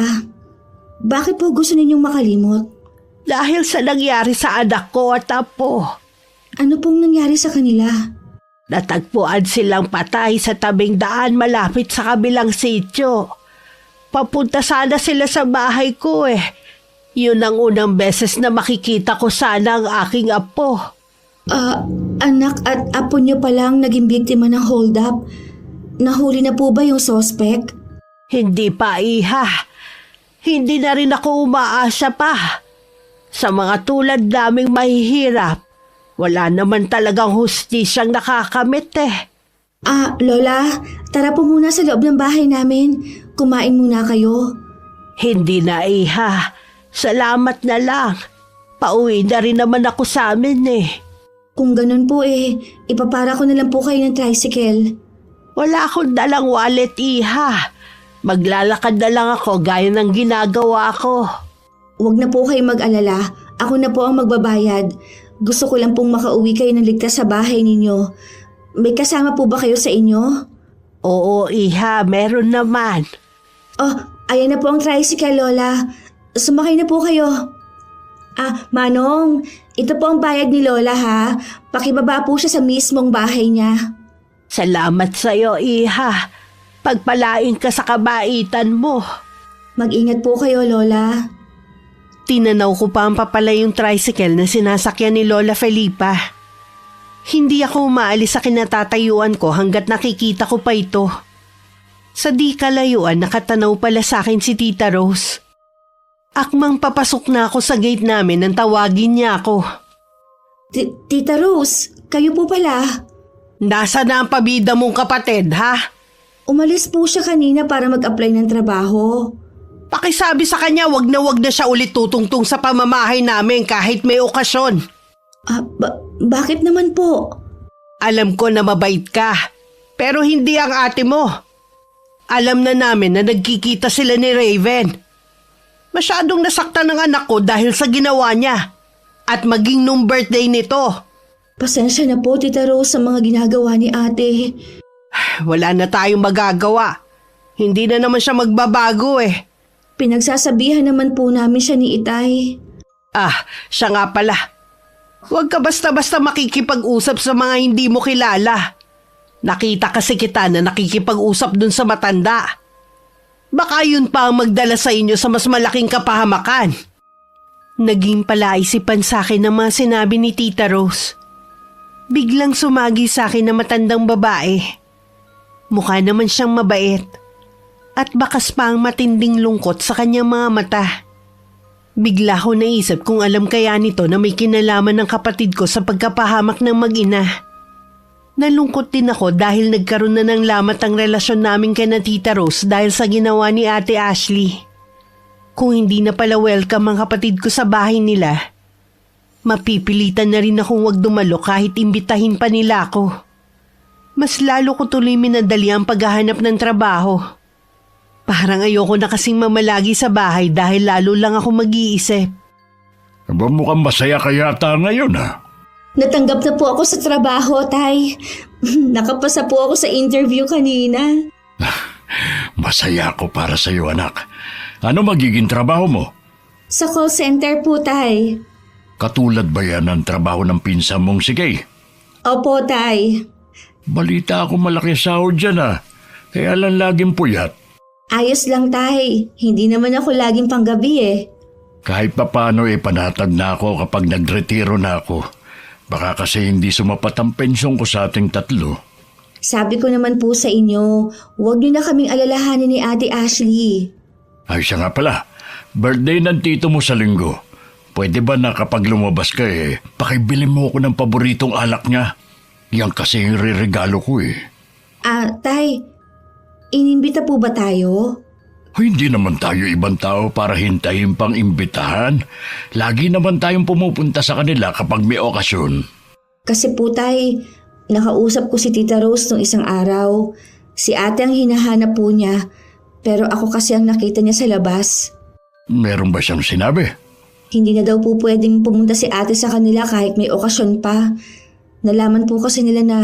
Bakit po gusto ninyong makalimot? Dahil sa nangyari sa anak ko at apo. Ano pong nangyari sa kanila? Natagpuan silang patay sa tabing daan malapit sa kabilang sitio. Papunta sana sila sa bahay ko eh. Yun ang unang beses na makikita ko sana ang aking apo. Anak at apo niyo palang naging biktima ng hold-up. Nahuli na po ba yung suspect? Hindi pa, iha. Hindi na rin ako umaasa pa. Sa mga tulad naming mahihirap, wala naman talagang hustisyang nakakamit eh. Lola, tara po muna sa loob ng bahay namin. Kumain muna kayo. Hindi na, iha. Salamat na lang. Pauwi na rin naman ako sa amin eh. Kung ganun po ipapara ko na lang po kayo ng tricycle. Wala akong dalang wallet, iha. Maglalakad na lang ako gaya ng ginagawa ko. Huwag na po kayo mag-alala. Ako na po ang magbabayad. Gusto ko lang pong makauwi kayo ng ligtas sa bahay ninyo. May kasama po ba kayo sa inyo? Oo, iha. Meron naman. Oh, ayan na po ang tricycle, Lola. Sumakay na po kayo. Manong, ito po ang bayad ni Lola ha. Pakibaba po siya sa mismong bahay niya. Salamat sa'yo, iha. Pagpalain ka sa kabaitan mo. Mag-ingat po kayo, Lola. Tinanaw ko pa ang papalay yung tricycle na sinasakyan ni Lola Felipa. Hindi ako umaalis sa kinatatayuan ko hanggat nakikita ko pa ito. Sa di kalayuan, nakatanaw pala sa akin si Tita Rose. Akmang papasok na ako sa gate namin nang tawagin niya ako. Tita Rose, kayo po pala. Nasa na ang pabida mong kapatid, ha? Umalis po siya kanina para mag-apply ng trabaho. Pakisabi sa kanya wag na siya ulit tutungtong sa pamamahay namin kahit may okasyon. Bakit naman po? Alam ko na mabait ka, pero hindi ang ate mo. Alam na namin na nagkikita sila ni Raven. Masyadong nasaktan ng anak ko dahil sa ginawa niya at maging nung birthday nito. Pasensya na po, Tita Rose, sa mga ginagawa ni ate. Wala na tayong magagawa. Hindi na naman siya magbabago eh. Pinagsasabihan naman po namin siya ni Itay. Siya nga pala. Huwag ka basta-basta makikipag-usap sa mga hindi mo kilala. Nakita kasi kita na nakikipag-usap dun sa matanda. Baka yun pa ang magdala sa inyo sa mas malaking kapahamakan. Naging palaisipan sa akin ang mga sinabi ni Tita Rose. Biglang sumagi sa akin na matandang babae. Mukha naman siyang mabait. At bakas pa ang matinding lungkot sa kanyang mga mata. Bigla ko naisip kung alam kaya nito na may kinalaman ng kapatid ko sa pagkapahamak ng mag-ina. Nalungkot din ako dahil nagkaroon na ng lamat ang relasyon namin kay na Tita Rose dahil sa ginawa ni Ate Ashley. Kung hindi na pala welcome ang kapatid ko sa bahay nila, mapipilitan na rin akong wag dumalo kahit imbitahin pa nila ako. Mas lalo ko tuloy minadali ang paghahanap ng trabaho. Parang ayoko na kasing mamalagi sa bahay dahil lalo lang ako mag-iisip. Aba, mukhang masaya ka yata ngayon, ha? Natanggap na po ako sa trabaho, Tay. Nakapasa po ako sa interview kanina. Masaya ako para sa iyo, anak. Ano magiging trabaho mo? Sa call center po, Tay. Katulad ba yan ang trabaho ng pinsan mong si Kay? Opo, Tay. Balita ako malaki sahod dyan, ha? Kaya lang laging puyat. Ayos lang, Tay. Hindi naman ako laging panggabi eh. Kahit papano panatag na ako kapag nagretiro na ako. Baka kasi hindi sumapat ang pensyon ko sa ating tatlo. Sabi ko naman po sa inyo, huwag niyo na kaming alalahanin ni Ate Ashley. Ay siya nga pala, birthday ng tito mo sa linggo. Pwede ba na kapag lumabas ka pakibili mo ako ng paboritong alak niya? Yan kasi yung riregalo ko Tay, inimbita po ba tayo? Hindi naman tayo ibang tao para hintayin pang imbitahan. Lagi naman tayong pumupunta sa kanila kapag may okasyon. Kasi po, Tay, nakausap ko si Tita Rose nung isang araw. Si ate ang hinahanap po niya, pero ako kasi ang nakita niya sa labas. Meron ba siyang sinabi? Hindi na daw po pwedeng pumunta si ate sa kanila kahit may okasyon pa. Nalaman po kasi nila na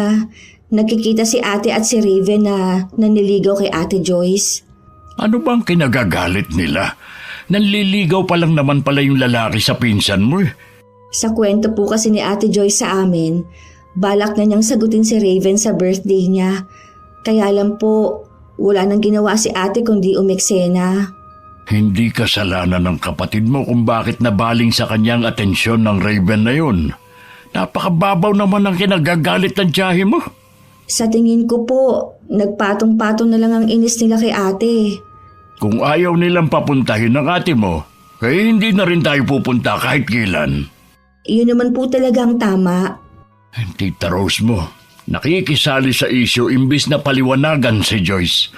nagkikita si ate at si Raven na naniligaw kay Ate Joyce. Ano bang kinagagalit nila? Nanliligaw pa lang naman pala yung lalaki sa pinsan mo Sa kwento po kasi ni Ate Joyce sa amin, balak na niyang sagutin si Raven sa birthday niya. Kaya lang po, wala nang ginawa si ate kundi umeksena. Hindi kasalanan ng kapatid mo kung bakit nabaling sa kanyang atensyon ng Raven na yun. Napakababaw naman ang kinagagalit ng tiyahe mo. Sa tingin ko po, nagpatong-patong na lang ang inis nila kay ate. Kung ayaw nilang papuntahin ng ate mo, hindi na rin tayo pupunta kahit kailan. Iyon naman po talaga ang tama. Tita Rose mo, nakikisali sa isyo imbis na paliwanagan si Joyce.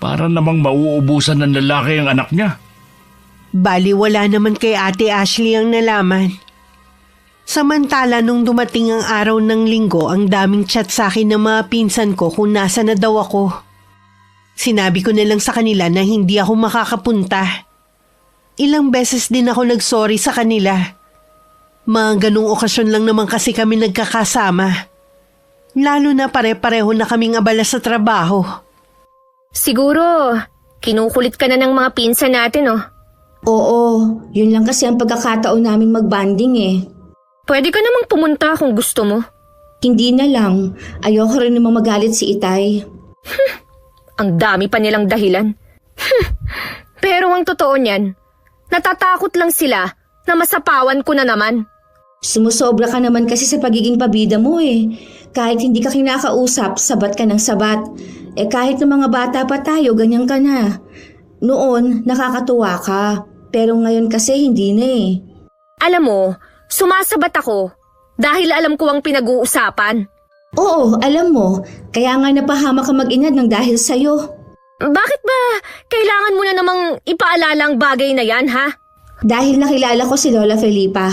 Para namang mauubusan ng lalaki ang anak niya. Bali wala naman kay Ate Ashley ang nalaman. Samantala nung dumating ang araw ng linggo, ang daming chat sa akin ng mga pinsan ko kung nasa na daw ako. Sinabi ko na lang sa kanila na hindi ako makakapunta. Ilang beses din ako nagsorry sa kanila. Mga ganung okasyon lang naman kasi kami nagkakasama. Lalo na pare-pareho na kaming abala sa trabaho. Siguro, kinukulit ka na ng mga pinsan natin, oh. Oo, yun lang kasi ang pagkakataon namin mag-banding eh. Pwede ka namang pumunta kung gusto mo. Hindi na lang, ayoko rin namang magalit si Itay. Ang dami pa nilang dahilan. Pero ang totoo niyan, natatakot lang sila na masapawan ko na naman. Sumusobra ka naman kasi sa pagiging pabida mo eh. Kahit hindi ka kinakausap, sabat ka ng sabat. Kahit ng mga bata pa tayo, ganyan ka na. Noon, nakakatuwa ka. Pero ngayon kasi hindi na eh. Alam mo, sumasabat ako dahil alam ko ang pinag-uusapan. Oo, alam mo. Kaya nga napahama ka mag-inad ng dahil sa'yo. Bakit ba kailangan mo na namang ipaalala ang bagay na yan, ha? Dahil nakilala ko si Lola Felipa.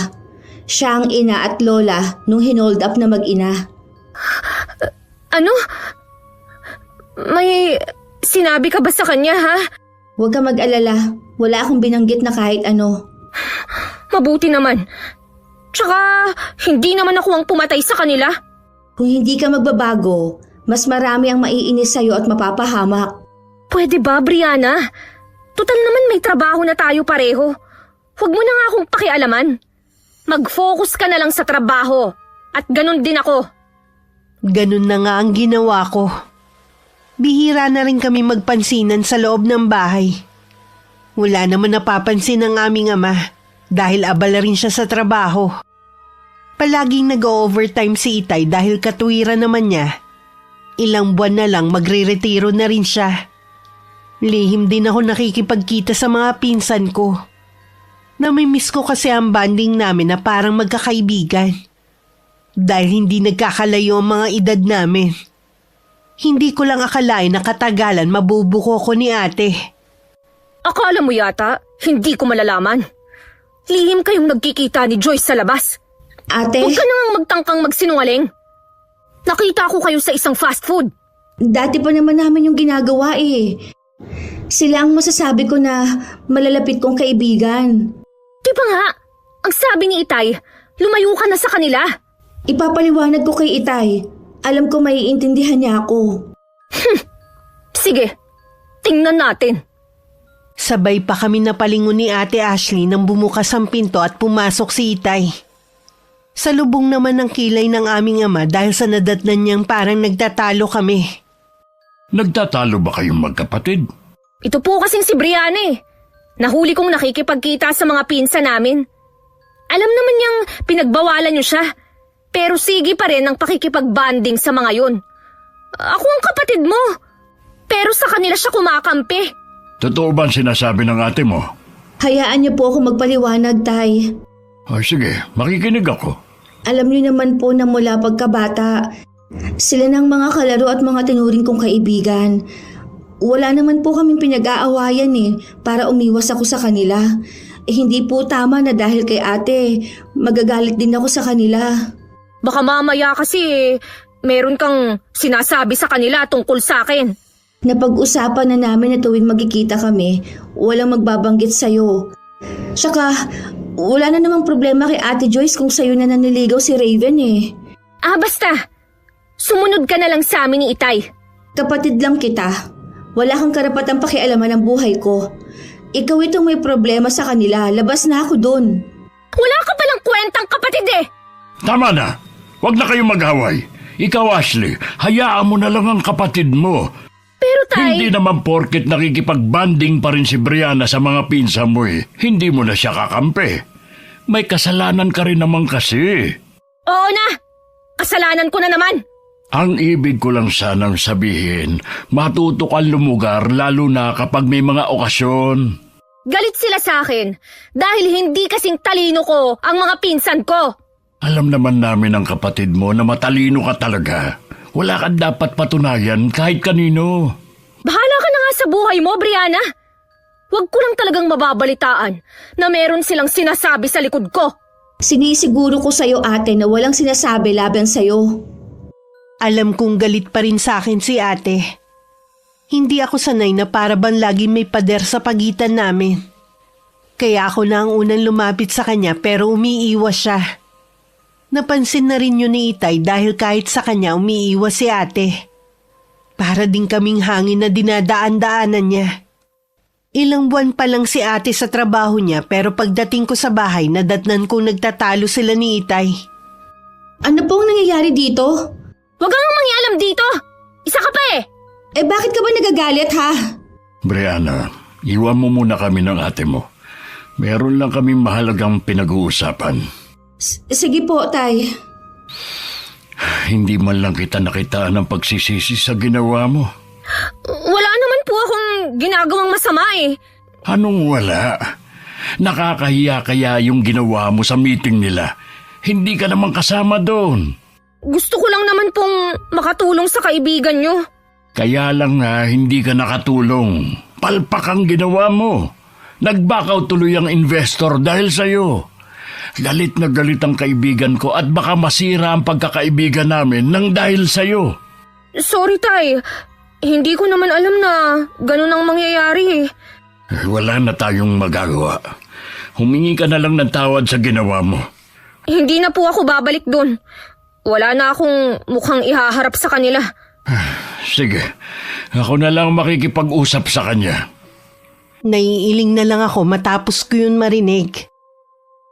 Siya ang ina at lola nung hinold up na mag-ina. Ano? May sinabi ka ba sa kanya, ha? Huwag ka mag-alala. Wala akong binanggit na kahit ano. Mabuti naman. Tsaka, hindi naman ako ang pumatay sa kanila. Kung hindi ka magbabago, mas marami ang maiinis sa'yo at mapapahamak. Pwede ba, Brianna? Total naman may trabaho na tayo pareho. Huwag mo na nga akong pakialaman. Mag-focus ka na lang sa trabaho. At ganun din ako. Ganun na nga ang ginawa ko. Bihira na rin kami magpansinan sa loob ng bahay. Wala naman napapansin ang aming ama dahil abala rin siya sa trabaho. Palaging nag-overtime si Itay dahil katuwiran naman niya. Ilang buwan na lang magre-retiro na rin siya. Lihim din ako nakikipagkita sa mga pinsan ko. Namimiss ko kasi ang bonding namin na parang magkakaibigan. Dahil hindi nagkakalayo ang mga edad namin. Hindi ko lang akalain na katagalan mabubuko ko ni ate. Akala mo yata, hindi ko malalaman. Lihim kayong nagkikita ni Joyce sa labas. Ate, Huwag ka nang magtangkang magsinungaling. Nakita ko kayo sa isang fast food. dati pa naman namin yung ginagawa eh. Sila ang masasabi ko na malalapit kong kaibigan. Di ba nga? Ang sabi ni Itay, lumayo ka na sa kanila. Ipapaliwanag ko kay Itay. Alam ko maiintindihan niya ako. Sige, tingnan natin. Sabay pa kami napalingon ni Ate Ashley nang bumukas ang pinto at pumasok si Itay. Salubong naman ng kilay ng aming ama dahil sa nadatnan niyang parang nagtatalo kami. Nagtatalo ba kayong magkapatid? Ito po kasing si Brianna eh. Nahuli kong nakikipagkita sa mga pinsa namin. Alam naman niyang pinagbawalan niyo siya. Pero sige pa rin ang pakikipagbanding sa mga yun. Ako ang kapatid mo. Pero sa kanila siya kumakampi. Totoo ba ang sinasabi ng ate mo? Hayaan niyo po ako magpaliwanag, Tay. Ay sige, makikinig ako. Alam niyo naman po na mula pagkabata, sila ng mga kalaro at mga tinuring kong kaibigan. Wala naman po kaming pinag-aawayan para umiwas ako sa kanila. Hindi po tama na dahil kay ate, magagalit din ako sa kanila. Baka mamaya kasi meron kang sinasabi sa kanila tungkol sa akin. Napag-usapan na namin na tuwing magkikita kami, walang magbabanggit sa'yo. Tsaka, wala na namang problema kay Ate Joyce kung sa'yo na naniligaw si Raven eh. Basta. Sumunod ka na lang sa amin ni Itay. Kapatid lang kita. Wala kang karapatang pakialaman ng buhay ko. Ikaw itong may problema sa kanila, labas na ako dun. Wala ka palang kwentang kapatid eh. Tama na! Huwag na kayong mag-away. Ikaw, Ashley, hayaan mo na lang ang kapatid mo. Pero Tay, Hindi naman porket nakikipag-banding pa rin si Brianna sa mga pinsa mo hindi mo na siya kakampi. May kasalanan ka rin naman kasi. oo na. Kasalanan ko na naman. Ang ibig ko lang sanang sabihin, matuto kang lumugar lalo na kapag may mga okasyon. Galit sila sa akin dahil hindi kasing talino ko ang mga pinsan ko. Alam naman namin ang kapatid mo na matalino ka talaga. Wala kang dapat patunayan kahit kanino. Bahala ka na nga sa buhay mo, Brianna. Huwag ko lang talagang mababalitaan na meron silang sinasabi sa likod ko. Sinisiguro ko sa'yo ate na walang sinasabi laban sa'yo. Alam kong galit pa rin sa akin si ate. Hindi ako sanay na para bang lagi may pader sa pagitan namin. Kaya ako na ang unang lumapit sa kanya pero umiiwas siya. Napansin na rin yun ni Itay dahil kahit sa kanya umiiwas si ate. Para din kaming hangin na dinadaan-daanan niya. Ilang buwan pa lang si ate sa trabaho niya pero pagdating ko sa bahay nadatnan kong nagtatalo sila ni Itay. Ano pong nangyayari dito? Huwag kang mangialam dito. Isa ka pa eh. Eh bakit ka ba nagagalit ha? Brianna, iwan mo muna kami ng ate mo. Meron lang kaming mahalagang pinag-uusapan. Sige po, Tay. Hindi man lang kita nakitaan ng pagsisisi sa ginawa mo. Wala naman po akong ginagawang masama eh. Anong wala? Nakakahiya kaya yung ginawa mo sa meeting nila. Hindi ka naman kasama doon. Gusto ko lang naman pong makatulong sa kaibigan nyo. Kaya lang nga hindi ka nakatulong. Palpak ang ginawa mo. Nagbakaw tuloy ang investor dahil sa'yo. Galit na galit ang kaibigan ko at baka masira ang pagkakaibigan namin nang dahil sa'yo. Sorry, Tay. Hindi ko naman alam na ganun ang mangyayari eh. Wala na tayong magagawa. Humingi ka na lang ng tawad sa ginawa mo. Hindi na po ako babalik dun. Wala na akong mukhang ihaharap sa kanila. Sige, ako na lang makikipag-usap sa kanya. Naiiling na lang ako matapos ko yun marinig.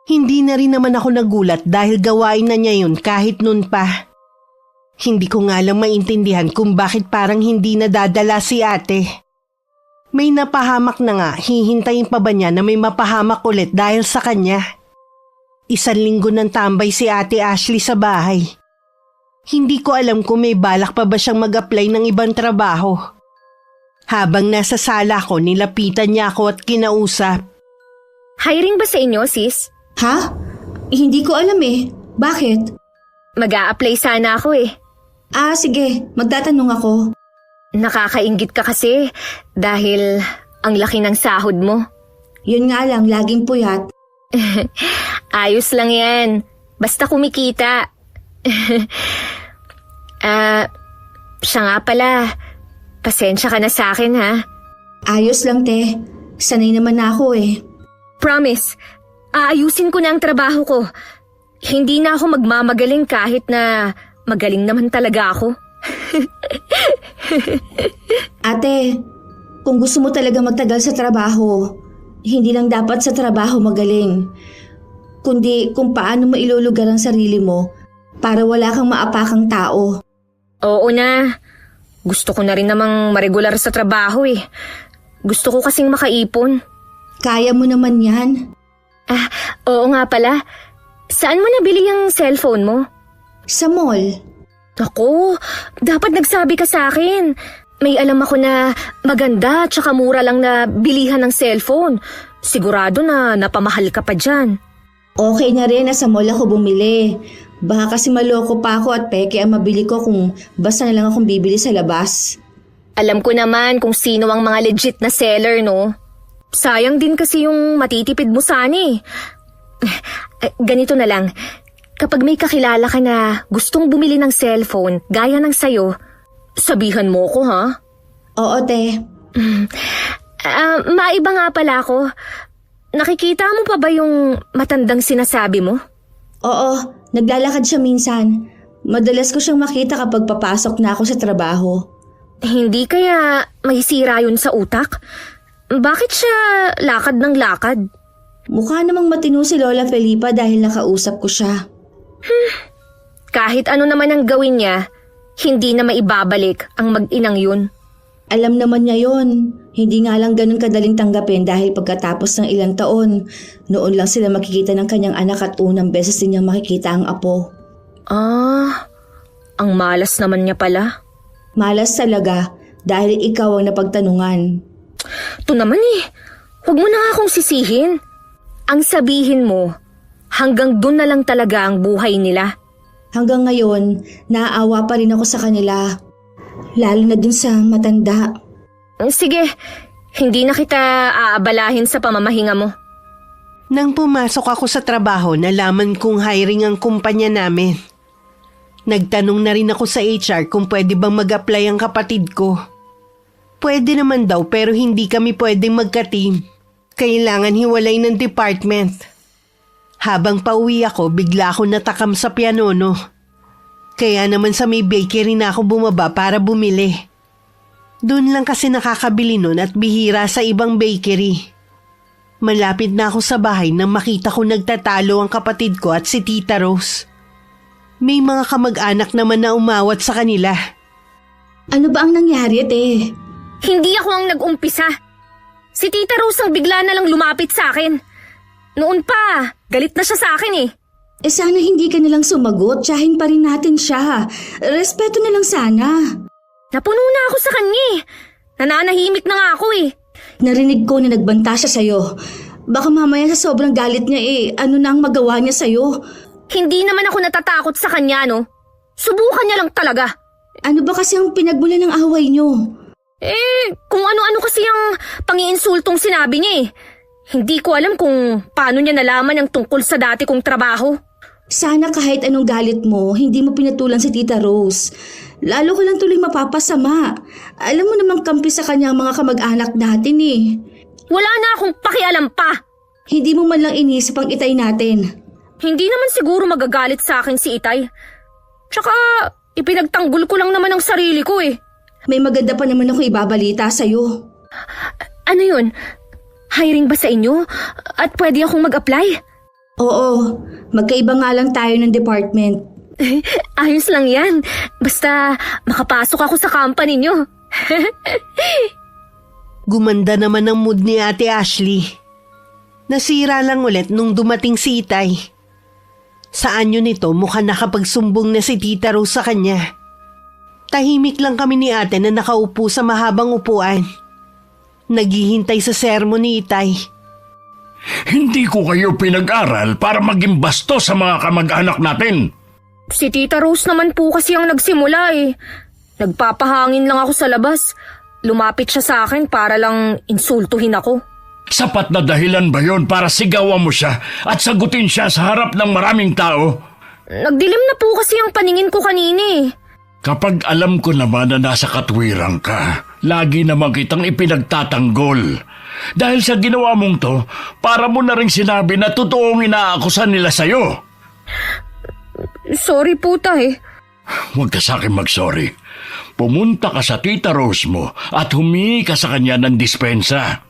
Hindi na rin naman ako nagulat dahil gawain na niya yun kahit noon pa. Hindi ko nga lang maintindihan kung bakit parang hindi nadadala si ate. May napahamak na nga, hihintayin pa ba niya na may mapahamak ulit dahil sa kanya? 1 linggo nang tambay si Ate Ashley sa bahay. Hindi ko alam kung may balak pa ba siyang mag-apply ng ibang trabaho. Habang nasa sala ko, nilapitan niya ako at kinausap. Hiring ba sa inyo, sis? Ha? Hindi ko alam eh. Bakit? Mag-a-apply sana ako eh. Sige. Magtatanong ako. Nakakainggit ka kasi dahil Ang laki ng sahod mo. Yun nga lang, laging puyat. Ayos lang yan. Basta kumikita. Siya nga pala. Pasensya ka na sa akin, ha? Ayos lang, te. Sanay naman na ako eh. Promise, aayusin ko na ang trabaho ko. Hindi na ako magmamagaling kahit na magaling naman talaga ako. Ate, kung gusto mo talaga magtagal sa trabaho, hindi lang dapat sa trabaho magaling, kundi kung paano mo ilulugar ang sarili mo para wala kang maapakang tao. Oo na. Gusto ko na rin namang maregular sa trabaho eh. Gusto ko kasing makaipon. Kaya mo naman yan. Oo nga pala. Saan mo nabili yung cellphone mo? Sa mall. Ako, dapat nagsabi ka sa akin. May alam ako na maganda at saka mura lang na bilihan ng cellphone. Sigurado na napamahal ka pa dyan. Okay na rin na sa mall ako bumili. Baka kasi maloko pa ako at peke ang mabili ko kung basta na lang akong bibili sa labas. Alam ko naman kung sino ang mga legit na seller, no? Sayang din kasi yung matitipid mo sana eh. Ganito na lang. Kapag may kakilala ka na gustong bumili ng cellphone gaya ng sayo, sabihan mo ko, ha? Oo, te. Maiba nga pala ako. Nakikita mo pa ba yung matandang sinasabi mo? Oo, naglalakad siya minsan. Madalas ko siyang makita kapag papasok na ako sa trabaho. Hindi kaya may sira yun sa utak? Bakit siya lakad ng lakad? Mukha namang matino si Lola Felipa dahil nakausap ko siya. Kahit ano naman ang gawin niya, hindi na maibabalik ang mag-inang yun. Alam naman niya yon. Hindi nga lang ganun kadaling tanggapin dahil pagkatapos ng ilang taon, noon lang sila makikita ng kanyang anak at unang beses din niyang makikita ang apo. Ang malas naman niya pala. Malas talaga dahil ikaw ang napagtanungan. Ito naman eh, huwag mo na nga akong sisihin. Ang sabihin mo, hanggang dun na lang talaga ang buhay nila. Hanggang ngayon, naaawa pa rin ako sa kanila. Lalo na dun sa matanda. Sige, hindi na kita aabalahin sa pamamahinga mo. Nang pumasok ako sa trabaho, nalaman kong hiring ang kumpanya namin. Nagtanong na rin ako sa HR kung pwede bang mag-apply ang kapatid ko. Pwede naman daw pero hindi kami pwedeng magka-team. Kailangan hiwalay ng department. Habang pauwi ako, bigla ako natakam sa pianono. Kaya naman sa may bakery na ako bumaba para bumili. Doon lang kasi nakakabili nun at bihira sa ibang bakery. Malapit na ako sa bahay nang makita ko nagtatalo ang kapatid ko at si Tita Rose. May mga kamag-anak naman na umawat sa kanila. Ano ba ang nangyari, te? Hindi ako ang nag-umpisa. Si Tita Rose ang bigla na lang lumapit sa akin. Noon pa, galit na siya sa akin eh. Eh sana hindi ka nalang sumagot, tsahin pa rin natin siya. Respeto na lang sana. Napuno na ako sa kanya eh. Nananahimik na nga ako eh. Narinig ko na nagbanta siya sa'yo. Baka mamaya sa sobrang galit niya ano na ang magawa niya sa'yo? Hindi naman ako natatakot sa kanya, no? Subukan niya lang talaga. Ano ba kasi ang pinagmula ng away niyo? Kung ano-ano kasi ang pangiinsultong sinabi niya eh. Hindi ko alam kung paano niya nalaman ang tungkol sa dati kong trabaho. Sana kahit anong galit mo, hindi mo pinatulan si Tita Rose. Lalo ko lang tuloy mapapasama. Alam mo namang kampi sa kanya ang mga kamag-anak natin eh. Wala na akong pakialam pa. Hindi mo man lang inisip ang itay natin. Hindi naman siguro magagalit sa akin si Itay. Tsaka ipinagtanggol ko lang naman ang sarili ko eh. May maganda pa naman ako ibabalita sa'yo. Ano yun? Hiring ba sa inyo? At pwede akong mag-apply? Oo, magkaiba nga lang tayo ng department. Ayos lang yan. Basta makapasok ako sa company nyo. Gumanda naman ang mood ni Ate Ashley. Nasira lang ulit nung dumating si Itay. Sa anyo nito mukhang nakapagsumbong na si Tita Rose sa kanya. Tahimik lang kami ni ate na nakaupo sa mahabang upuan. Naghihintay sa sermon ni Itay. Hindi ko kayo pinag-aral para maging basto sa mga kamag-anak natin. Si Tita Rose naman po kasi ang nagsimula eh. Nagpapahangin lang ako sa labas. lumapit siya sa akin para lang insultuhin ako. Sapat na dahilan ba yon para sigawan mo siya at sagutin siya sa harap ng maraming tao? Nagdilim na po kasi ang paningin ko kanina eh. Kapag alam ko naman na nasa katwiran ka, lagi naman kitang ipinagtatanggol. Dahil sa ginawa mong to, para mo na rin sinabi na totoong inaakusan nila sa'yo. Sorry po, Tay. Huwag ka sa akin mag-sorry. Pumunta ka sa Tita Rose mo at humingi ka sa kanya ng dispensa.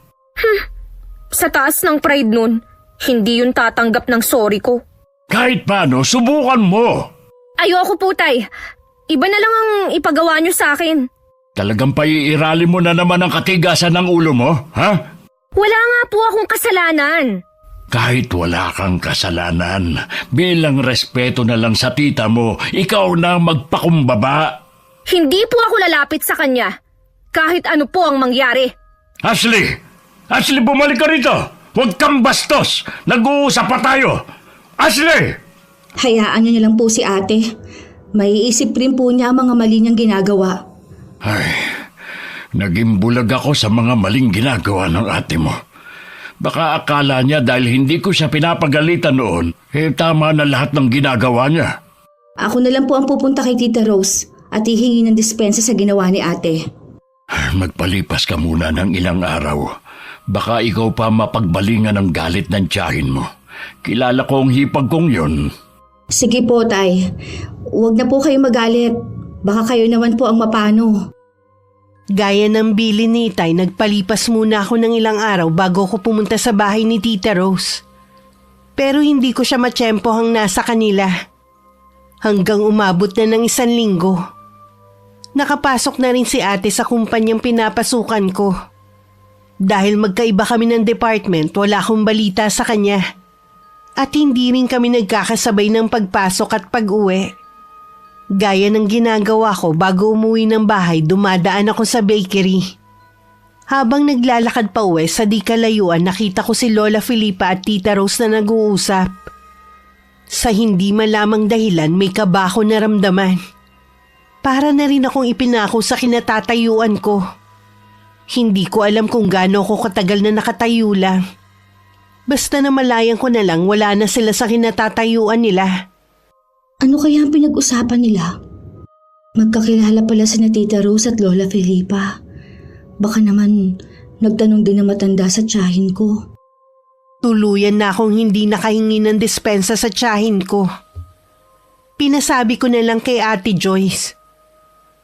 Sa taas ng pride nun, hindi yun tatanggap ng sorry ko. Kahit paano, subukan mo. Ayoko po, Tay. Iba na lang ang ipagawa niyo sa akin. Talagang paiirali mo na naman ang katigasan ng ulo mo, ha? Wala nga po akong kasalanan. Kahit wala kang kasalanan, bilang respeto na lang sa tita mo, ikaw na magpakumbaba. Hindi po ako lalapit sa kanya. Kahit ano po ang mangyari. Ashley! Ashley, bumalik ka rito! Huwag kang bastos! Nag-uusap pa tayo! Ashley! Hayaan niyo na lang po si ate. Maiisip rin po niya ang mga mali niyang ginagawa. Ay, naging bulag ako sa mga maling ginagawa ng ate mo. Baka akala niya dahil hindi ko siya pinapagalitan noon, tama na lahat ng ginagawa niya. Ako na lang po ang pupunta kay Tita Rose at hihingi ng dispensa sa ginawa ni ate. Magpalipas ka muna ng ilang araw. Baka ikaw pa mapagbalingan ng galit ng tiyahin mo. Kilala ko ang hipag kong yon. Sige po, Tay. Huwag na po kayo magalit. Baka kayo naman po ang mapano. Gaya ng bili ni Itay, nagpalipas muna ako ng ilang araw bago ko pumunta sa bahay ni Tita Rose. Pero hindi ko siya matsyempohang nasa kanila. Hanggang umabot na ng 1 linggo. Nakapasok na rin si ate sa kumpanyang pinapasukan ko. Dahil magkaiba kami ng department, wala akong balita sa kanya. At hindi rin kami nagkakasabay ng pagpasok at pag-uwi. Gaya ng ginagawa ko bago umuwi ng bahay, dumadaan ako sa bakery. Habang naglalakad pa uwi sa di kalayuan, nakita ko si Lola Felipa at Tita Rose na nag-uusap. Sa hindi malamang dahilan, may kaba ko naramdaman. Para na rin akong ipinako sa kinatatayuan ko. Hindi ko alam kung gaano ako katagal na nakatayo lang. Basta na malayan ko na lang wala na sila sa kinatatayuan nila. Ano kaya ang pinag-usapan nila? Magkakilala pala si Tita Rose at Lola Felipa. Baka naman nagtanong din na matanda sa tiyahin ko. Tuluyan na akong hindi nakahingi ng dispensa sa tiyahin ko. Pinasabi ko na lang kay Ate Joyce.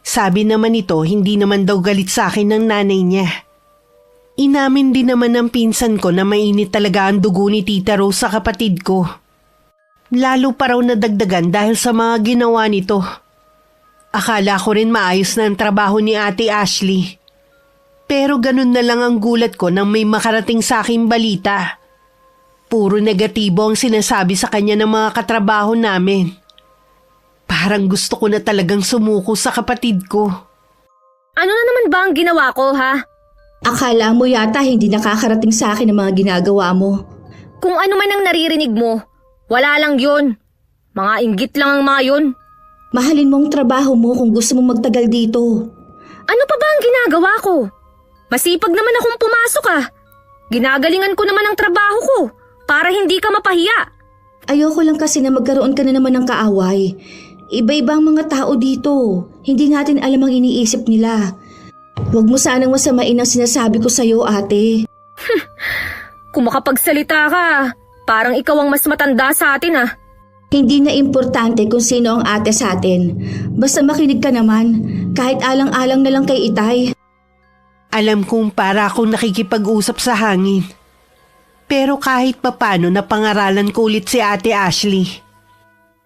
Sabi naman ito, hindi naman daw galit sa akin ng nanay niya. Inamin din naman ng pinsan ko na mainit talaga ang dugo ni Tita Rose sa kapatid ko. Lalo pa raw nadagdagan dahil sa mga ginawa nito. Akala ko rin maayos na ang trabaho ni Ate Ashley. Pero ganun na lang ang gulat ko nang may makarating sa aking balita. Puro negatibo ang sinasabi sa kanya ng mga katrabaho namin. Parang gusto ko na talagang sumuko sa kapatid ko. Ano na naman ba ang ginawa ko, ha? Akala mo yata hindi nakakarating sa akin ang mga ginagawa mo. Kung ano man ang naririnig mo, wala lang yun. Mga inggit lang ang mga yun. Mahalin mo ang trabaho mo kung gusto mong magtagal dito. Ano pa ba ang ginagawa ko? Masipag naman akong pumasok ah. Ginagalingan ko naman ang trabaho ko para hindi ka mapahiya. Ayoko lang kasi na magkaroon ka na naman ng kaaway. Iba-iba ang mga tao dito. Hindi natin alam ang iniisip nila. Huwag mo sanang masamain ang sinasabi ko sa'yo, ate. Kung makapagsalita ka, parang ikaw ang mas matanda sa atin ah. Hindi na importante kung sino ang ate sa atin. Basta makinig ka naman, kahit alang-alang na lang kay Itay. Alam kong para akong nakikipag-usap sa hangin. Pero kahit papano napangaralan ko ulit si Ate Ashley.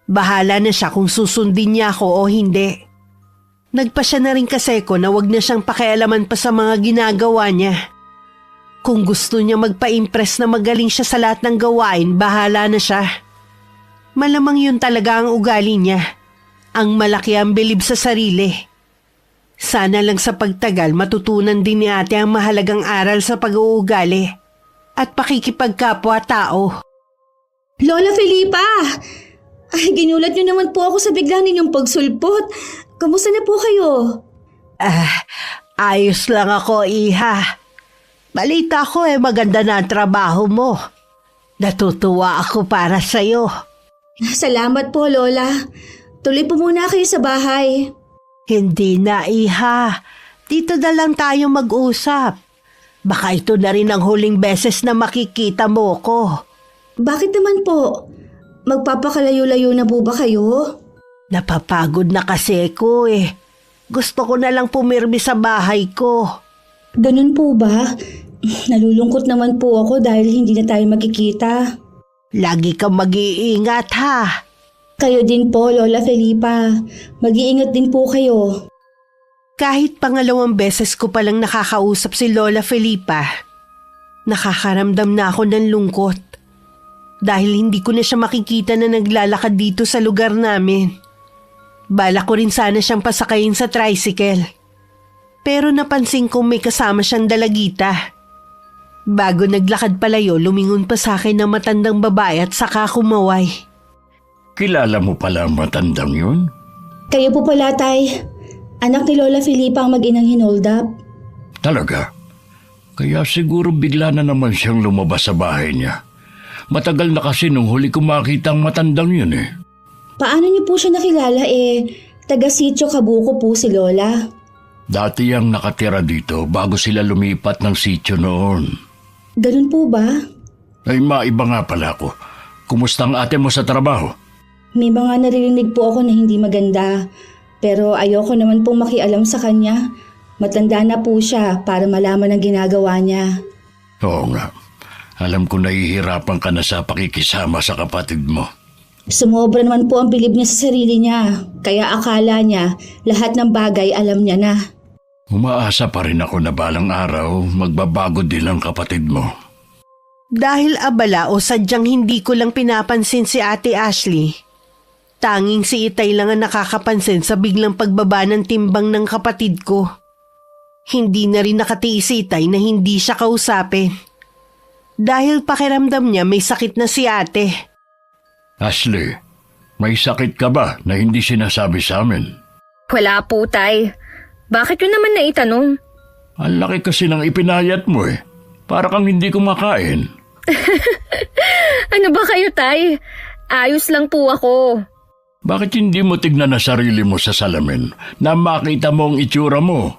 Bahala na siya kung susundin niya ako o hindi. Nagpa siya na rin kasi ko na wag na siyang pakialaman pa sa mga ginagawa niya. Kung gusto niya magpa-impress na magaling siya sa lahat ng gawain, bahala na siya. Malamang yun talaga ang ugali niya. Ang malaki ang bilib sa sarili. Sana lang sa pagtagal matutunan din ni ate ang mahalagang aral sa pag-uugali at pakikipagkapwa-tao. Lola Felipa! Ay, ginulat niyo naman po ako sa bigla ninyong pagsulpot. Kamusta na po kayo? Ayos lang ako, Iha. Balita ko maganda na ang trabaho mo. Natutuwa ako para sa'yo. Salamat po, Lola. Tuloy po muna kayo sa bahay. Hindi na, Iha. Dito na lang tayo mag-usap. Baka ito na rin ang huling beses na makikita mo ko. Bakit naman po? Magpapakalayo-layo na po ba kayo? Napapagod na kasi ko Gusto ko na lang pumirmi sa bahay ko. Ganun po ba? Nalulungkot naman po ako dahil hindi na tayo magkikita. Lagi kang mag-iingat ha. Kayo din po, Lola Felipa. Mag-iingat din po kayo. Kahit pangalawang beses ko palang nakakausap si Lola Felipa, nakakaramdam na ako ng lungkot. Dahil hindi ko na siya makikita na naglalakad dito sa lugar namin. Bala ko rin sana siyang pasakayin sa tricycle. Pero napansin kong may kasama siyang dalagita. Bago naglakad palayo, lumingon pa sa akin ng matandang babae at saka kumaway. Kilala mo pala ang matandang yun? Kayo po pala, Tay. Anak ni Lola Felipa ang mag-inang hinold up. Talaga? Kaya siguro bigla na naman siyang lumabas sa bahay niya. Matagal na kasi nung huli ko makita ang matandang yun Paano niyo po siya nakilala taga-sitio Kabuko po si Lola? Dati yang nakatira dito bago sila lumipat ng sitio noon. Ganun po ba? Ay maiba nga pala ako. Kumusta ang ate mo sa trabaho? May mga naririnig po ako na hindi maganda. Pero ayoko naman pong makialam sa kanya. Matanda na po siya para malaman ang ginagawa niya. Oo nga. Alam ko nahihirapan ka na sa pakikisama sa kapatid mo. Sumobra naman po ang bilib niya sa sarili niya. Kaya akala niya lahat ng bagay alam niya na. Umaasa pa rin ako na balang araw magbabago din ang kapatid mo. Dahil abala o sadyang hindi ko lang pinapansin si Ate Ashley, tanging si Itay lang ang nakakapansin sa biglang pagbaba ng timbang ng kapatid ko. Hindi na rin nakatiis si Itay na hindi siya kausapin. Dahil pakiramdam niya may sakit na si ate. Ashley, may sakit ka ba na hindi sinasabi sa amin? Wala po, Tay. Bakit yun naman naitanong? Ang laki kasi ng ipinayat mo Para kang hindi kumakain. Ano ba kayo, Tay? Ayos lang po ako. Bakit hindi mo tignan na sarili mo sa salamin na makita mo ang itsura mo?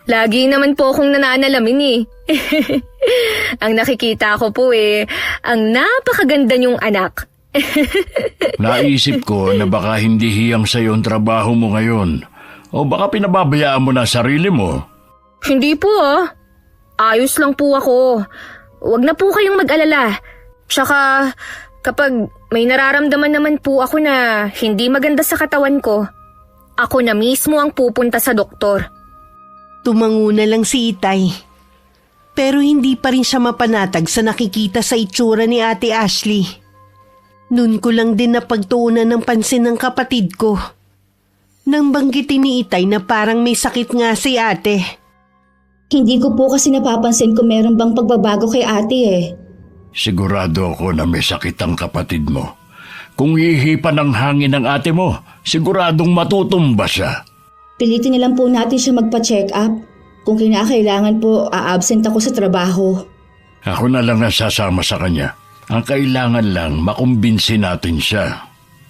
Lagi naman po akong nananalamin Ang nakikita ko po ang napakaganda niyong anak. Naisip ko na baka hindi hiyang sa'yo ang trabaho mo ngayon. O baka pinababayaan mo na sarili mo. Hindi po Ayos lang po ako. Huwag na po kayong mag-alala. Tsaka kapag may nararamdaman naman po ako na hindi maganda sa katawan ko, ako na mismo ang pupunta sa doktor. Tumango na lang si Itay. Pero hindi pa rin siya mapanatag sa nakikita sa itsura ni Ate Ashley. Noon ko lang din napagtuunan ng pansin ng kapatid ko. Nang banggitin ni Itay na parang may sakit nga si ate. Hindi ko po kasi napapansin kung meron bang pagbabago kay ate Sigurado ako na may sakit ang kapatid mo. Kung hihipan ng hangin ng ate mo, siguradong matutumba siya. Pilitin na lang po natin siya magpa-check up. Kung kinakailangan po, a-absent ako sa trabaho. Ako na lang ang sasama sa kanya. Ang kailangan lang makumbinsi natin siya.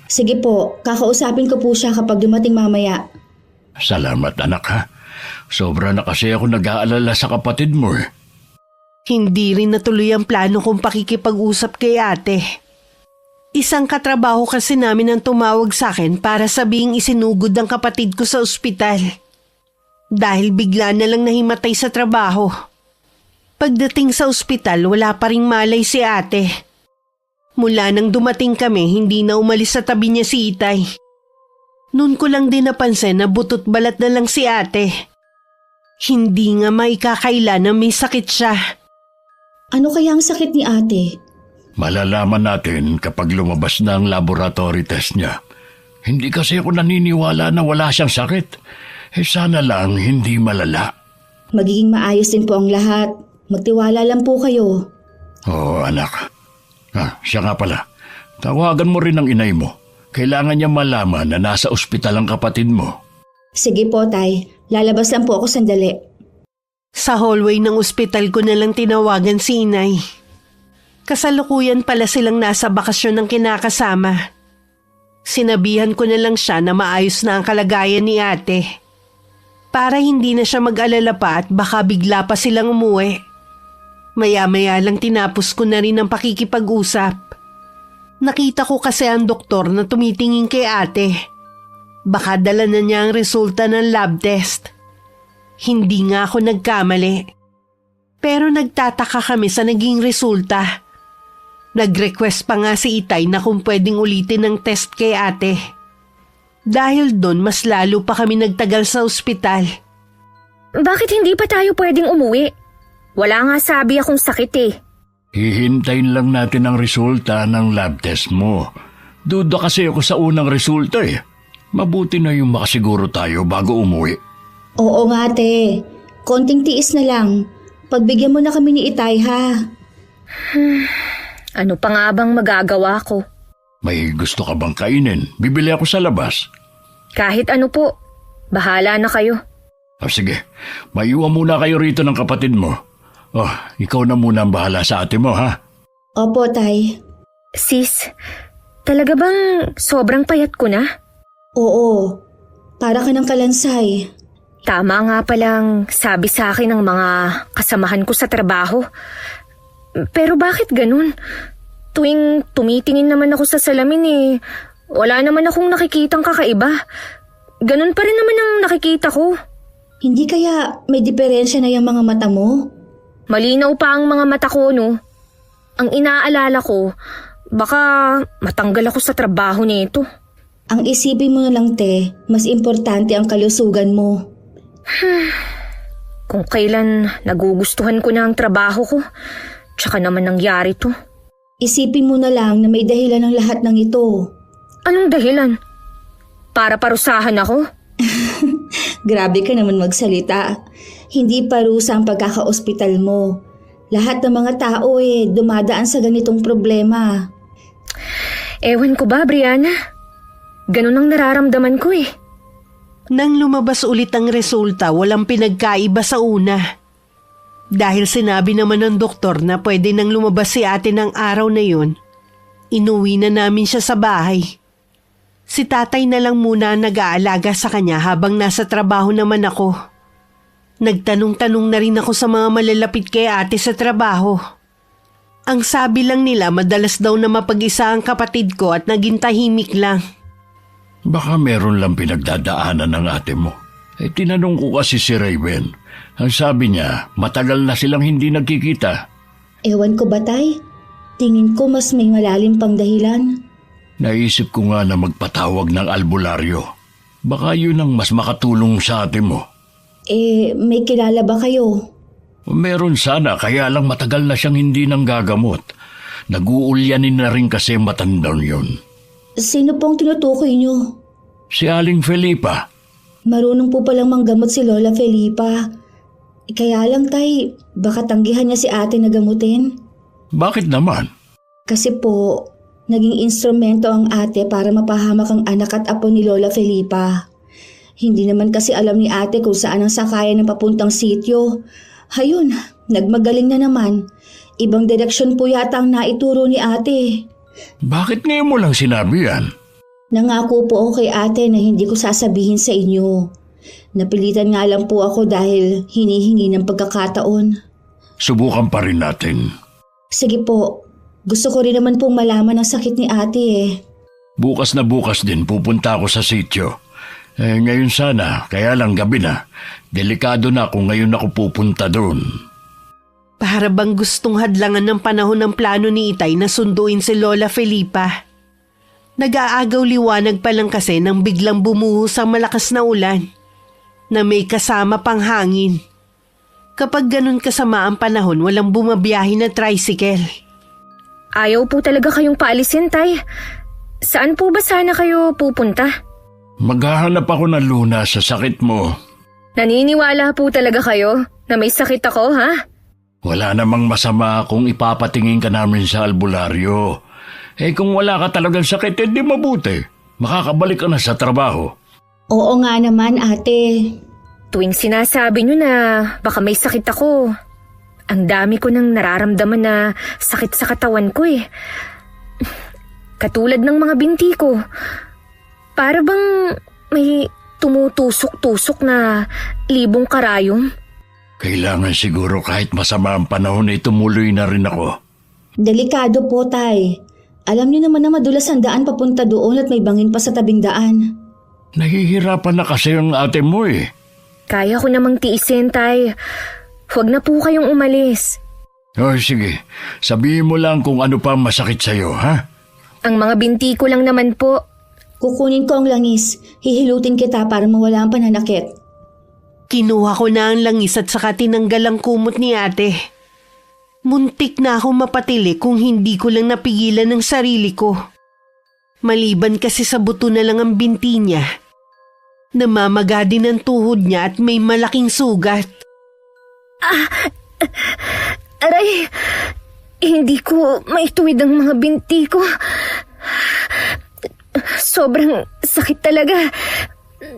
Sige po, kakausapin ko po siya kapag dumating mamaya. Salamat anak ha. Sobra na kasi ako nag-aalala sa kapatid mo Hindi rin natuloy ang plano kong pakikipag-usap kay ate. Isang katrabaho kasi namin ang tumawag sa akin para sabihing isinugod ang kapatid ko sa ospital. Dahil bigla na lang nahimatay sa trabaho. Pagdating sa ospital, wala pa ring malay si ate. Mula nang dumating kami, hindi na umalis sa tabi niya si Itay. Noon ko lang din napansin na butot balat na lang si ate. Hindi nga maikakaila na may sakit siya. Ano kaya ang sakit ni ate? Malalaman natin kapag lumabas na ang laboratory test niya. Hindi kasi ako naniniwala na wala siyang sakit. Sana lang hindi malala. Magiging maayos din po ang lahat. Magtiwala lang po kayo. Oo, anak. Siya nga pala. Tawagan mo rin ang inay mo. Kailangan niya malaman na nasa ospital ang kapatid mo. Sige po, Tay. Lalabas lang po ako sandali. Sa hallway ng ospital ko na lang tinawagan si inay. Kasalukuyan pala silang nasa bakasyon ng kinakasama. Sinabihan ko na lang siya na maayos na ang kalagayan ni ate. Para hindi na siya mag-alala pa at baka bigla pa silang umuwi. Maya-maya lang tinapos ko na rin ang pakikipag-usap. Nakita ko kasi ang doktor na tumitingin kay ate. Baka dala na niya ang resulta ng lab test. Hindi nga ako nagkamali. Pero nagtataka kami sa naging resulta. Nag-request pa nga si Itay na kung pwedeng ulitin ang test kay ate. Dahil doon mas lalo pa kami nagtagal sa ospital. Bakit hindi pa tayo pwedeng umuwi? Wala nga sabi akong sakit eh. Hihintayin lang natin ang resulta ng lab test mo. Duda kasi ako sa unang resulta eh. Mabuti na yung makasiguro tayo bago umuwi. Oo nga ate, konting tiis na lang. Pagbigyan mo na kami ni Itay ha. Ano pa nga bang magagawa ko? May gusto ka bang kainin? Bibili ako sa labas. Kahit ano po, bahala na kayo. Sige, maiwan muna kayo rito ng kapatid mo. Ikaw na muna ang bahala sa ate mo ha. Opo, Tay. Sis, talaga bang sobrang payat ko na? Oo, para ka ng kalansay. Tama nga palang sabi sa akin ng mga kasamahan ko sa trabaho. Pero bakit ganun? Tuwing tumitingin naman ako sa salamin wala naman akong nakikitang kakaiba. Ganun pa rin naman ang nakikita ko. Hindi kaya may diferensya na yung mga mata mo? Malinaw pa ang mga mata ko, no? Ang inaalala ko, baka matanggal ako sa trabaho nito. Ang isipin mo na lang, te, mas importante ang kalusugan mo. Kung kailan nagugustuhan ko na ang trabaho ko, tsaka naman nangyari to. Isipin mo na lang na may dahilan ng lahat ng ito. Anong dahilan? Para parusahan ako? Grabe ka naman magsalita. Hindi parusa ang pagkaka-ospital mo. Lahat ng mga tao dumadaan sa ganitong problema. Ewan ko ba, Brianna? Ganun ang nararamdaman ko eh. Nang lumabas ulit ang resulta, walang pinagkaiba sa una. Dahil sinabi naman ng doktor na pwede nang lumabas si ate ng araw na yun, inuwi na namin siya sa bahay. Si tatay na lang muna ang nag-aalaga sa kanya habang nasa trabaho naman ako. Nagtanong-tanong na rin ako sa mga malalapit kay ate sa trabaho. Ang sabi lang nila madalas daw na mapag-isa ang kapatid ko at naging tahimik lang. Baka meron lang pinagdadaanan ng ate mo. Tinanong ko kasi si Raven. Ang sabi niya, matagal na silang hindi nagkikita. Ewan ko ba, Tay? Tingin ko mas may malalim pang dahilan. Naisip ko nga na magpatawag ng albularyo. Baka yun ang mas makatulong sa ate mo. May kilala ba kayo? Meron sana, kaya lang matagal na siyang hindi nang gagamot. Nag-uulyanin na rin kasi matandang yun. Sino pong tinutukoy niyo? Si Aling Felipa. Marunong po palang manggamot si Lola Felipa. Kaya lang, Tay, baka tanggihan niya si ate na gamutin. Bakit naman? Kasi po, naging instrumento ang ate para mapahamak ang anak at apo ni Lola Felipa. Hindi naman kasi alam ni ate kung saan ang sakayan ng papuntang sityo. Hayun, nagmagaling na naman. Ibang direksyon po yata ang naituro ni ate. Bakit ngayon mo lang sinabi yan? Nangako po ako kay ate na hindi ko sasabihin sa inyo. Napilitan nga lang po ako dahil hinihingi ng pagkakataon. Subukan pa rin natin. Sige po, gusto ko rin naman pong malaman ang sakit ni ate. Bukas na bukas din pupunta ako sa sityo. Ngayon sana, kaya lang gabi na. Delikado na kung ngayon ako pupunta doon. Para bang gustong hadlangan ng panahon ng plano ni Itay na sunduin si Lola Felipa. Nag-aagaw liwanag pa lang kasi nang biglang bumuhos ang malakas na ulan na may kasama pang hangin. Kapag ganun kasama ang panahon, walang bumabiyahe na tricycle. Ayaw po talaga kayong paalisin, Tay. Saan po ba sana kayo pupunta? Maghahanap ako ng luna sa sakit mo. Naniniwala po talaga kayo na may sakit ako, ha? Wala namang masama kung ipapatingin ka namin sa albularyo. Kung wala ka talagang sakit, di mabuti. Makakabalik ka na sa trabaho. Oo nga naman ate. Tuwing sinasabi nyo na baka may sakit ako, ang dami ko nang nararamdaman na sakit sa katawan ko eh. Katulad ng mga binti ko. Para bang may tumutusok-tusok na libong karayom. Kailangan siguro kahit masama ang panahon ay tumuloy na rin ako. Delikado po, Tay. Alam niyo naman na madulas ang daan papunta doon at may bangin pa sa tabing daan. Nahihirapan na kasi ang ate mo eh. Kaya ko namang tiisin, Tay. Huwag na po kayong umalis. O sige, sabihin mo lang kung ano pa masakit sa'yo, ha? Ang mga binti ko lang naman po. Kukunin ko ang langis. Hihilutin kita para mawala ang pananakit. Kinuha ko na ang langis at saka tinanggal ang kumot ni ate. Muntik na ako mapatili kung hindi ko lang napigilan ng sarili ko. Maliban kasi sa buto na lang ang binti niya. Namamaga din ang tuhod niya at may malaking sugat. Aray, hindi ko maituwid ang mga binti ko. Sobrang sakit talaga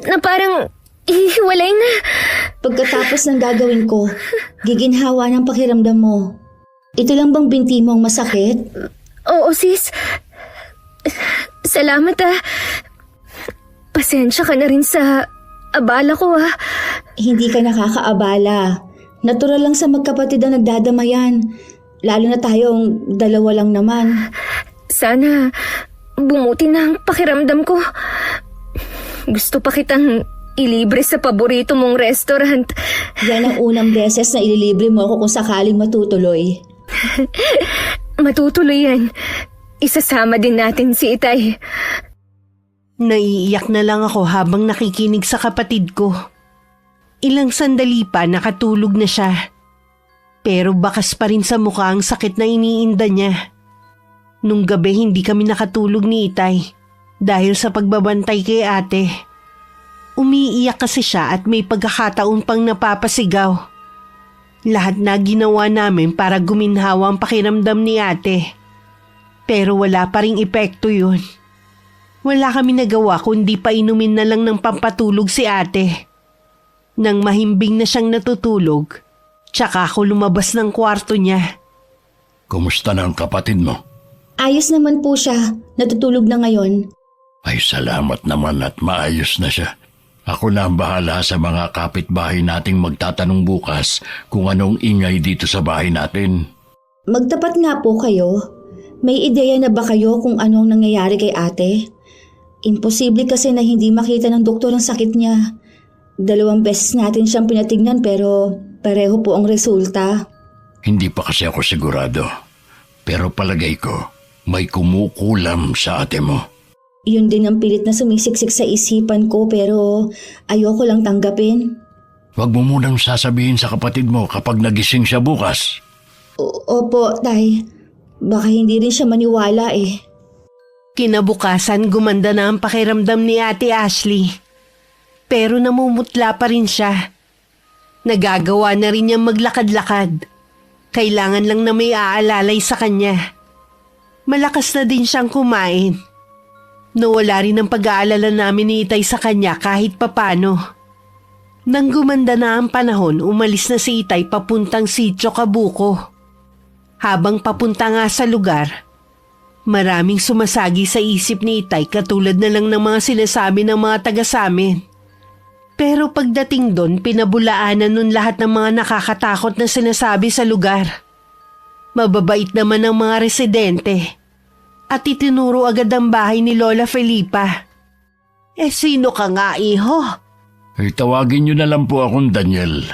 na parang ihiwalay na. Pagkatapos ng gagawin ko, giginhawa ng pakiramdam mo. Ito lang bang binti mo ang masakit? Oo, sis. Salamat ah. Pasensya ka na rin sa abala ko ah. Hindi ka nakakaabala. Natural lang sa magkapatid ang nagdadamayan. Lalo na tayong dalawa lang naman. Sana bumuti na ang pakiramdam ko. Gusto pa kitang ilibre sa paborito mong restaurant. Yan ang unang beses na ililibre mo ako kung sakaling matutuloy. Matutuloy yan. Isasama din natin si Itay. Naiiyak na lang ako habang nakikinig sa kapatid ko. Ilang sandali pa nakatulog na siya. Pero bakas pa rin sa mukha ang sakit na iniinda niya. Nung gabi hindi kami nakatulog ni Itay dahil sa pagbabantay kay ate. Umiiyak kasi siya at may pagkakataon pang napapasigaw. Lahat na ginawa namin para guminhawa ang pakiramdam ni ate. Pero wala pa ring epekto yun. Wala kami nagawa kundi painumin na lang ng pampatulog si ate. Nang mahimbing na siyang natutulog, tsaka ako lumabas ng kwarto niya. Kumusta na ang kapatid mo? Ayos naman po siya. Natutulog na ngayon. Ay salamat naman at maayos na siya. Ako na ang bahala sa mga kapitbahay nating magtatanong bukas kung anong ingay dito sa bahay natin. Magtapat nga po kayo. May ideya na ba kayo kung anong nangyayari kay ate? Imposible kasi na hindi makita ng doktor ang sakit niya. 2 beses natin siyang pinatignan pero pareho po ang resulta. Hindi pa kasi ako sigurado. Pero palagay ko, may kumukulam sa ate mo. Yun din ang pilit na sumisiksik sa isipan ko pero ayoko lang tanggapin. Huwag mo munang sasabihin sa kapatid mo kapag nagising siya bukas. Opo, Tay. Baka hindi rin siya maniwala eh. Kinabukasan gumanda na ang pakiramdam ni Ate Ashley. Pero namumutla pa rin siya. Nagagawa na rin niyang maglakad-lakad. Kailangan lang na may aalalay sa kanya. Malakas na din siyang kumain. Nawala rin ang pag-aalala namin ni Itay sa kanya kahit papano. Nang gumanda na ang panahon, umalis na si Itay papuntang Sitio Kabuko. Habang papunta nga sa lugar, maraming sumasagi sa isip ni Itay katulad na lang ng mga sinasabi ng mga taga samin. Pero pagdating doon, pinabulaanan nun lahat ng mga nakakatakot na sinasabi sa lugar. Mababait naman ang mga residente. At itinuro agad ang bahay ni Lola Felipa. Sino ka nga, iho? Ay tawagin niyo na lang po akong Daniel.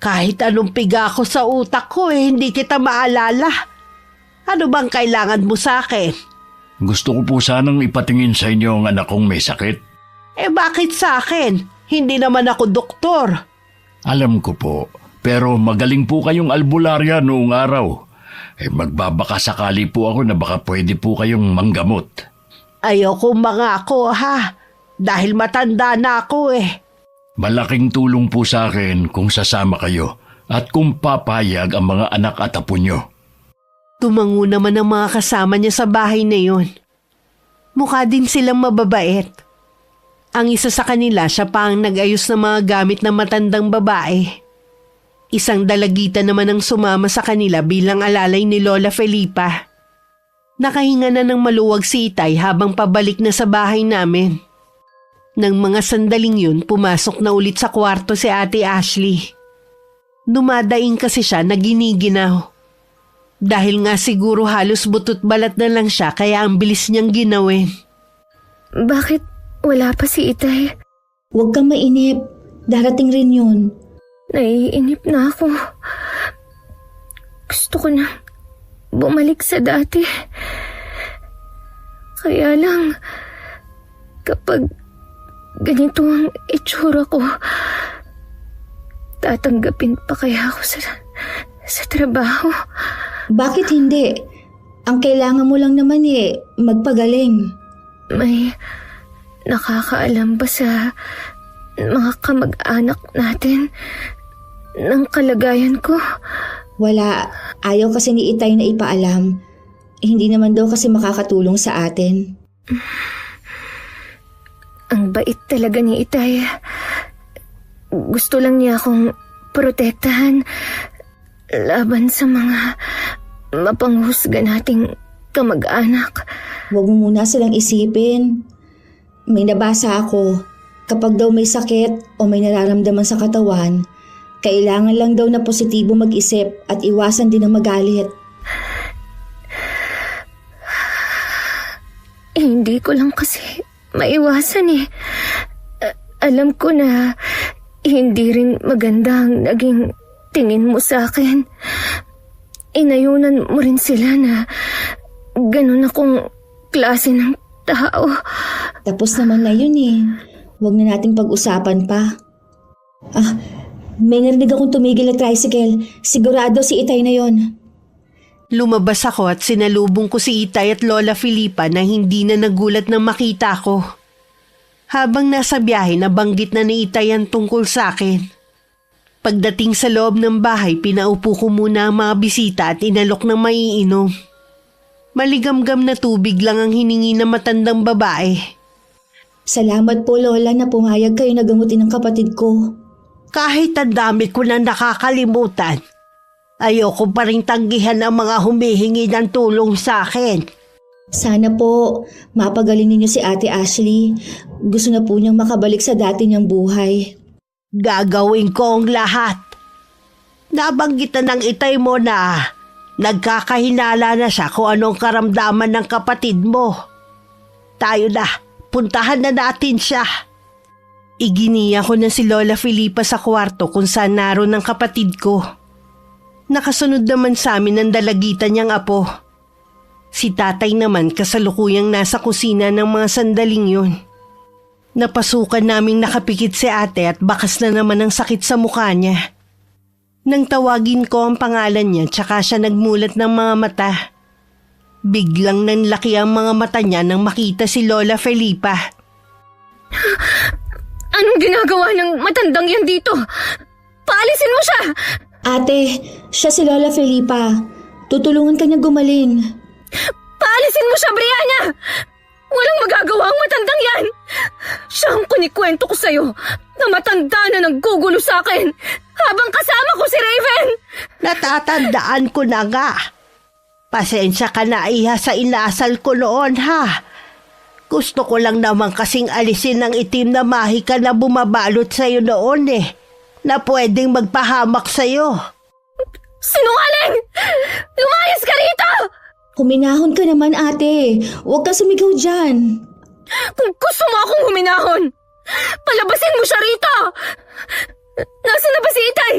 Kahit anong piga ko sa utak ko hindi kita maalala. Ano bang kailangan mo sa akin? Gusto ko po sanang ipatingin sa inyo ang anak kong may sakit. Bakit sa akin? Hindi naman ako doktor. Alam ko po, pero magaling po kayong albularya noong araw. Magbabaka sakali po ako na baka pwede po kayong manggamot. Ayoko mangako ha, dahil matanda na ako Malaking tulong po sa akin kung sasama kayo at kung papayag ang mga anak at apo nyo. Tumango naman ang mga kasama niya sa bahay na yon. Mukha din silang mababait. Ang isa sa kanila, siya pa ang nag-ayos ng mga gamit ng matandang babae. Isang dalagita naman ang sumama sa kanila bilang alalay ni Lola Felipa. Nakahinga na ng maluwag si Itay habang pabalik na sa bahay namin. Nang mga sandaling yun, pumasok na ulit sa kwarto si Ate Ashley. Dumadaing kasi siya na giniginaw. Dahil nga siguro halos butot balat na lang siya kaya ang bilis niyang ginawin. Bakit wala pa si Itay? Huwag kang mainip. Darating rin yun. Naiinip na ako. Gusto ko na bumalik sa dati. Kaya lang, kapag ganito ang itsura ko, tatanggapin pa kaya ako sa trabaho? Bakit hindi? Ang kailangan mo lang naman magpagaling. May nakakaalam ba sa mga kamag-anak natin ng kalagayan ko? Wala. Ayaw kasi ni Itay na ipaalam. Hindi naman daw kasi makakatulong sa atin. Ang bait talaga ni Itay. Gusto lang niya akong protektahan laban sa mga mapanghusga nating kamag-anak. Huwag mo muna silang isipin. May nabasa ako. Kapag daw may sakit o may nararamdaman sa katawan, kailangan lang daw na positibo mag-isip at iwasan din ang magalit. Hindi ko lang kasi maiwasan eh. Alam ko na hindi rin maganda ang naging tingin mo sa akin. Inayunan mo rin sila na ganun akong klase ng tao. Tapos naman na yun Huwag na nating pag-usapan pa. May narinig akong tumigil na tricycle. Sigurado si Itay na yon. Lumabas ako at sinalubong ko si Itay at Lola Felipa na hindi na nagulat nang makita ko. Habang nasa biyahe, nabanggit na ni Itay ang tungkol sa akin. Pagdating sa loob ng bahay, pinaupo ko muna ang mga bisita at inalok ng maiinom. Maligamgam na tubig lang ang hiningi ng matandang babae. Salamat po, Lola, na pumayag kayo na gamutin ng kapatid ko. Kahit ang dami ko na nakakalimutan, ayoko pa rin tanggihan ang mga humihingi ng tulong sa akin. Sana po, mapagaling ninyo si Ate Ashley. Gusto na po niyang makabalik sa dati niyang buhay. Gagawin ko ang lahat. Nabanggitan ng Itay mo na nagkakahinala na siya kung anong karamdaman ng kapatid mo. Tayo na, puntahan na natin siya. Iginiya ko na si Lola Felipa sa kwarto kung saan naroon ang kapatid ko. Nakasunod naman sa amin ang dalagitan niyang apo. Si tatay naman kasalukuyang nasa kusina ng mga sandaling yun. Napasukan naming nakapikit si ate at bakas na naman ang sakit sa mukha niya. Nang tawagin ko ang pangalan niya tsaka siya nagmulat ng mga mata. Biglang nanlaki ang mga mata niya nang makita si Lola Felipa. Anong ginagawa ng matandang yan dito? Paalisin mo siya! Ate, siya si Lola Felipa. Tutulungan ka niya gumaling. Paalisin mo siya, Brianna! Walang magagawa ang matandang yan! Siya ang kunikwento ko sa'yo na matanda na naggugulo sa akin habang kasama ko si Raven! Natatandaan ko na nga. Pasensya ka na, iha, sa inasal ko noon, ha? Gusto ko lang naman kasing alisin ng itim na mahika na bumabalot sa'yo noon na pwedeng magpahamak sa'yo. Sinungaling! Lumayas ka rito! Huminahon ka naman, ate. Huwag kang sumigaw dyan. Kung gusto mo akong huminahon, palabasin mo siya rito! Nasaan na ba si Itay?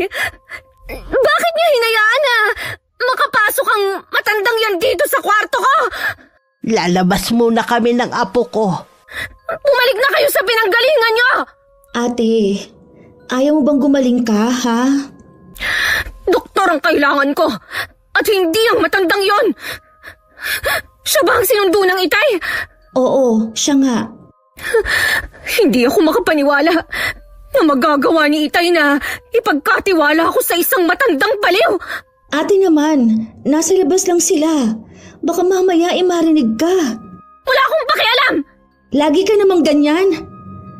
Bakit niya hinayaan na makapasok ang matandang yan dito sa kwarto ko? Lalabas muna kami ng apo ko. Bumalik na kayo sa pinanggalingan niyo! Ate, ayaw mo bang gumaling ka, ha? Doktor ang kailangan ko at hindi ang matandang yon. Siya ba ang sinundo ng Itay? Oo, siya nga. Hindi ako makapaniwala na magagawa ni Itay na ipagkatiwala ako sa isang matandang baliw. Ate naman, nasa labas lang sila. Baka mamaya marinig ka. Wala akong pakialam! Lagi ka namang ganyan.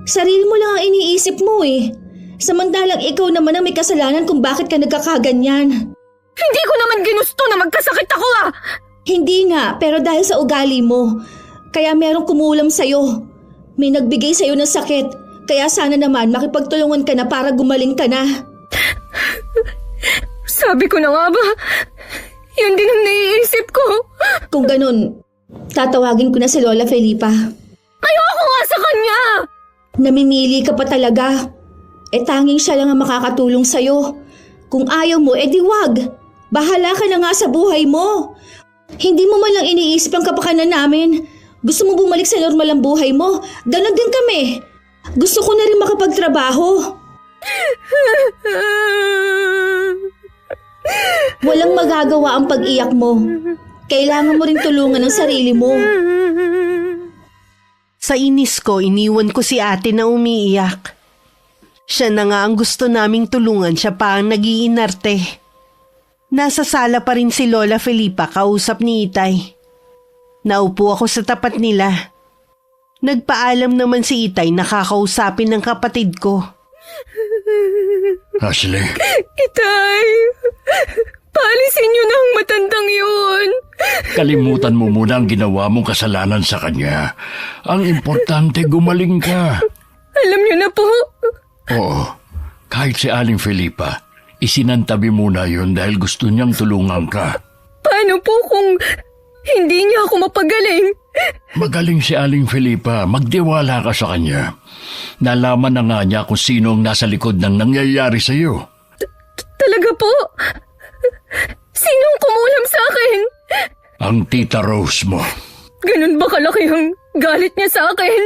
Sarili mo lang ang iniisip mo eh. Samantalang ikaw naman ang may kasalanan kung bakit ka nagkakaganyan. Hindi ko naman ginusto na magkasakit ako ah! Hindi nga, pero dahil sa ugali mo. Kaya merong kumulam sa'yo. May nagbigay sa'yo ng sakit. Kaya sana naman makipagtulungan ka na para gumaling ka na. Sabi ko na nga ba, yun din ang naiisip ko. Kung ganun, tatawagin ko na si Lola Felipa. Ayoko nga sa kanya! Namimili ka pa talaga. Tanging siya lang ang makakatulong sa'yo. Kung ayaw mo, di wag. Bahala ka na nga sa buhay mo. Hindi mo man lang iniisip ang kapakanan namin. Gusto mo bumalik sa normal ang buhay mo. Ganon din kami. Gusto ko na rin makapagtrabaho. Walang magagawa ang pag-iyak mo. Kailangan mo rin tulungan ang sarili mo. Sa inis ko, iniwan ko si ate na umiiyak. Siya na nga ang gusto naming tulungan, siya pa ang nag-iinarte. Nasa sala pa rin si Lola Felipa kausap ni Itay. Naupo ako sa tapat nila. Nagpaalam naman si Itay na kakausapin ng kapatid ko. Ashley, Itay, paalisin niyo na ang matandang yun. kalimutan mo muna ang ginawa mong kasalanan sa kanya. Ang importante, gumaling ka. Alam niyo na po. Oo, kahit si Aling Felipa, isinantabi muna yun dahil gusto niyang tulungan ka. Paano po kung hindi niya ako mapagaling? Magaling si Aling Felipa, magdiwala ka sa kanya. Nalaman na nga niya kung sino ang nasa likod ng nangyayari sa iyo. Talaga po? Sinong kumulam sa akin? Ang Tita Rose mo. Ganun ba kalaki ang galit niya sa akin?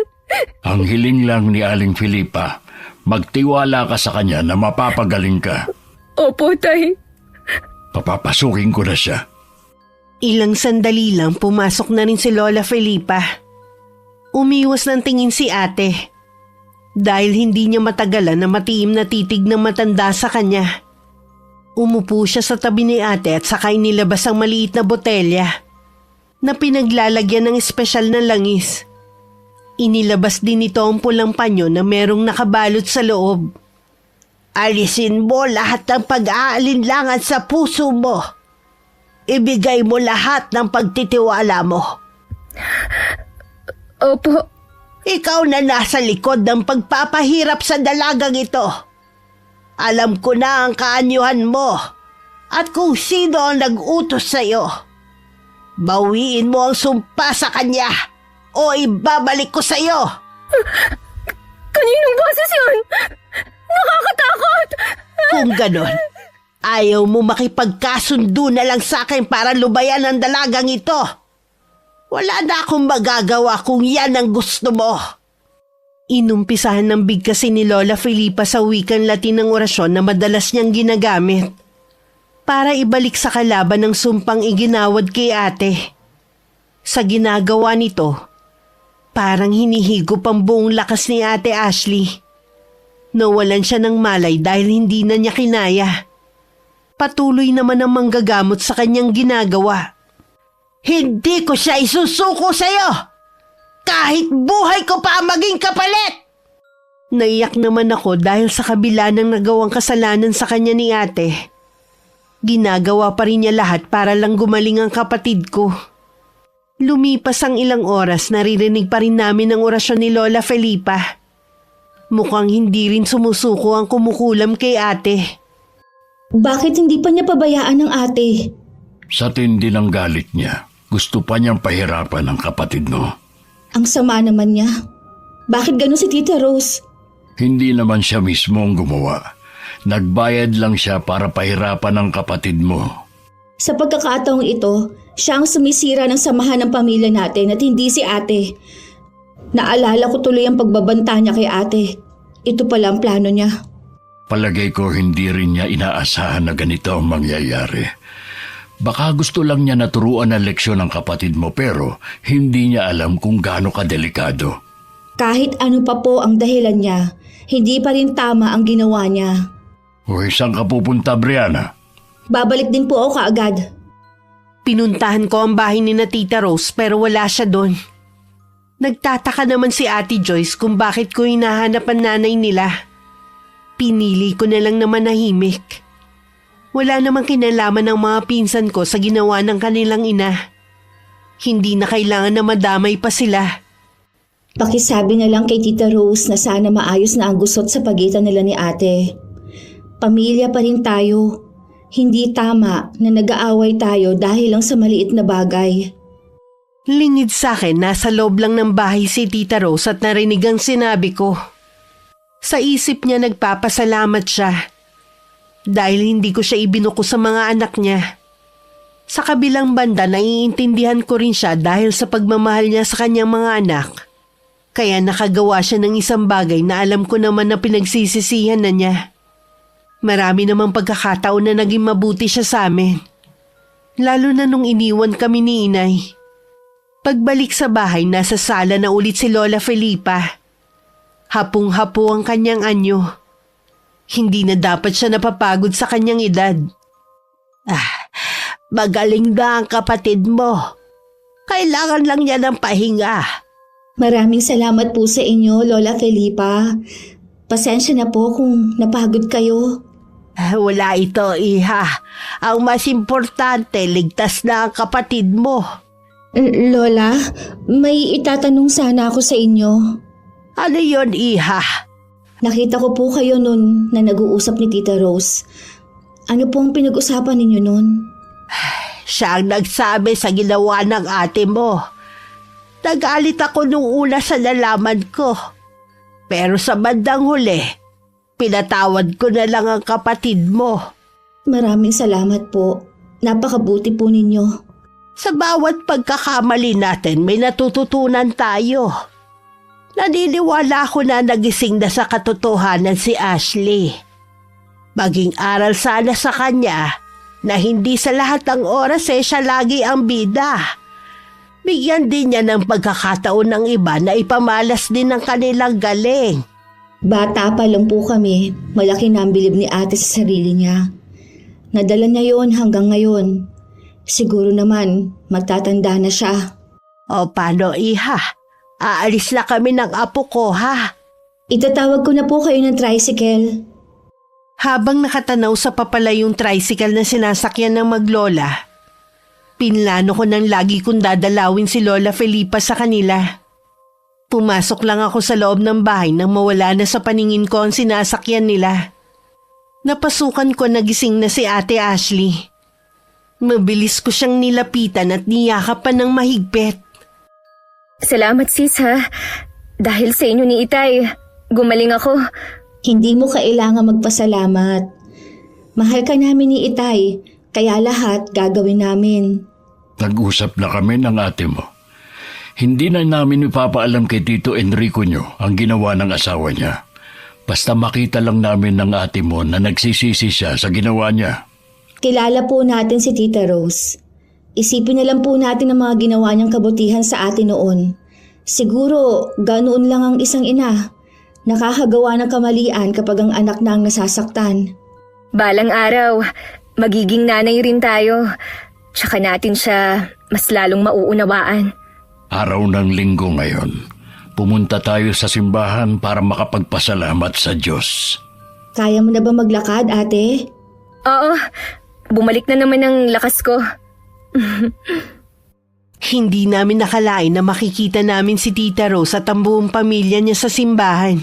Ang hiling lang ni Aling Felipa, magtiwala ka sa kanya na mapapagaling ka. Opo, Tay. Papapasukin ko na siya. Ilang sandali lang pumasok na rin si Lola Felipa. Umiwas ng tingin si ate. Dahil hindi niya matagalan na matiim na titig ng matanda sa kanya. Umupo siya sa tabi ni ate at saka inilabas ang maliit na botelya na pinaglalagyan ng espesyal na langis. Inilabas din ito ang pulang panyo na merong nakabalot sa loob. Alisin mo lahat ng pag-aalinlangan sa puso mo. Ibigay mo lahat ng pagtitiwala mo. Opo. Ikaw na nasa likod ng pagpapahirap sa dalagang ito. Alam ko na ang kaanyuhan mo at kung sino ang nag-utos sa'yo. Bawiin mo ang sumpa sa kanya o ibabalik ko sa'yo. Kaninong boses yun? Nakakatakot! Kung ganon, ayaw mo makipagkasundo na lang sa akin para lubayan ang dalagang ito. Wala na akong magagawa kung yan ang gusto mo. Inumpisahan ng bigkasin ni Lola Felipa sa wikang Latin ng orasyon na madalas niyang ginagamit para ibalik sa kalaban ng sumpang iginawad kay ate. Sa ginagawa nito, parang hinihigop ang buong lakas ni Ate Ashley. Nawalan siya ng malay dahil hindi na niya kinaya. Patuloy naman ang manggagamot sa kanyang ginagawa. Hindi ko siya isusuko sa'yo! Kahit buhay ko pa ang maging kapalit! Naiyak naman ako dahil sa kabila ng nagawang kasalanan sa kanya ni ate. Ginagawa pa rin niya lahat para lang gumaling ang kapatid ko. Lumipas ang ilang oras, naririnig pa rin namin ang orasyon ni Lola Felipa. Mukhang hindi rin sumusuko ang kumukulam kay ate. Bakit hindi pa niya pabayaan ng ate? Sa tindi ng galit niya, gusto pa niyang pahirapan ang kapatid mo. Ang sama naman niya. Bakit gano'n si Tita Rose? Hindi naman siya mismo ang gumawa. Nagbayad lang siya para pahirapan ang kapatid mo. Sa pagkakataong ito, siya ang sumisira ng samahan ng pamilya natin at hindi si ate. Naalala ko tuloy ang pagbabanta niya kay ate. Ito pala ang plano niya. Palagay ko hindi rin niya inaasahan na ganito ang mangyayari. Baka gusto lang niya naturuan ng leksyon ng kapatid mo pero hindi niya alam kung gaano kadelikado. Kahit ano pa po ang dahilan niya, hindi pa rin tama ang ginawa niya. Uy, saan ka pupunta, Brianna? Babalik din po ako kaagad. Pinuntahan ko ang bahay ni na Tita Rose pero wala siya doon. Nagtataka naman si Ate Joyce kung bakit ko hinahanap ang nanay nila. Pinili ko na lang na manahimik. Wala namang kinalaman ng mga pinsan ko sa ginawa ng kanilang ina. Hindi na kailangan na madamay pa sila. Pakisabi na lang kay Tita Rose na sana maayos na ang gusot sa pagitan nila ni ate. Pamilya pa rin tayo. Hindi tama na nag-aaway tayo dahil lang sa maliit na bagay. Lingid sa akin, nasa loob lang ng bahay si Tita Rose at narinig ang sinabi ko. Sa isip niya nagpapasalamat siya dahil hindi ko siya ibinuko sa mga anak niya. Sa kabilang banda, naiintindihan ko rin siya dahil sa pagmamahal niya sa kanyang mga anak. Kaya nakagawa siya ng isang bagay na alam ko naman na pinagsisisihan na niya. Marami namang pagkakataon na naging mabuti siya sa amin. Lalo na nung iniwan kami ni Inay. Pagbalik sa bahay, nasa sala na ulit si Lola Felipa. Hapong-hapo ang kanyang anyo. Hindi na dapat siya napapagod sa kanyang edad. Magaling na ang kapatid mo. Kailangan lang niya ng pahinga. Maraming salamat po sa inyo, Lola Felipa. Pasensya na po kung napagod kayo. Wala ito, iha. Ang mas importante, ligtas na ang kapatid mo. Lola, may itatanong sana ako sa inyo. Ano yon, iha? Nakita ko po kayo nun na nag-uusap ni Tita Rose. Ano po ang pinag-usapan ninyo nun? Siya ang nagsabi sa ginawa ng ate mo. Nagalit ako nung una sa nalaman ko. Pero sa bandang huli, pinatawad ko na lang ang kapatid mo. Maraming salamat po. Napakabuti po ninyo. Sa bawat pagkakamali natin, may natututunan tayo. Naniniwala ako na nagising na sa katotohanan si Ashley. Maging aral sana sa kanya na hindi sa lahat ng oras siya lagi ang bida. Bigyan din niya ng pagkakataon ng iba na ipamalas din ang kanilang galing. Bata pa lang po kami, malaki na ang bilib ni ate sa sarili niya. Nadala niya yon hanggang ngayon. Siguro naman, magtatanda na siya. O paano, iha? Aalis na kami ng apo ko, ha? Itatawag ko na po kayo ng tricycle. Habang nakatanaw sa papalayong tricycle na sinasakyan ng maglola, pinlano ko nang lagi kong dadalawin si Lola Felipa sa kanila. Pumasok lang ako sa loob ng bahay nang mawala na sa paningin ko ang sinasakyan nila. Napasukan ko nagising na si Ate Ashley. Mabilis ko siyang nilapitan at niyakapan ng mahigpit. Salamat sis ha. Dahil sa inyo ni Itay, gumaling ako. Hindi mo kailangan magpasalamat. Mahal ka namin ni Itay, kaya lahat gagawin namin. Nag-usap na kami ng ate mo. Hindi na namin ipapaalam kay Tito Enrico nyo ang ginawa ng asawa niya. Basta makita lang namin ng ate mo na nagsisisi siya sa ginawa niya. Kilala po natin si Tita Rose. Isipin na lang po natin ang mga ginawa niyang kabutihan sa atin noon. Siguro, ganoon lang ang isang ina. Nakakagawa ng kamalian kapag ang anak na ang nasasaktan. Balang araw, magiging nanay rin tayo. Tsaka natin siya mas lalong mauunawaan. Araw ng linggo ngayon, pumunta tayo sa simbahan para makapagpasalamat sa Diyos. Kaya mo na ba maglakad, ate? Oo, bumalik na naman ang lakas ko. Hindi namin nakalain na makikita namin si Tita Rose at ang buong pamilya niya sa simbahan.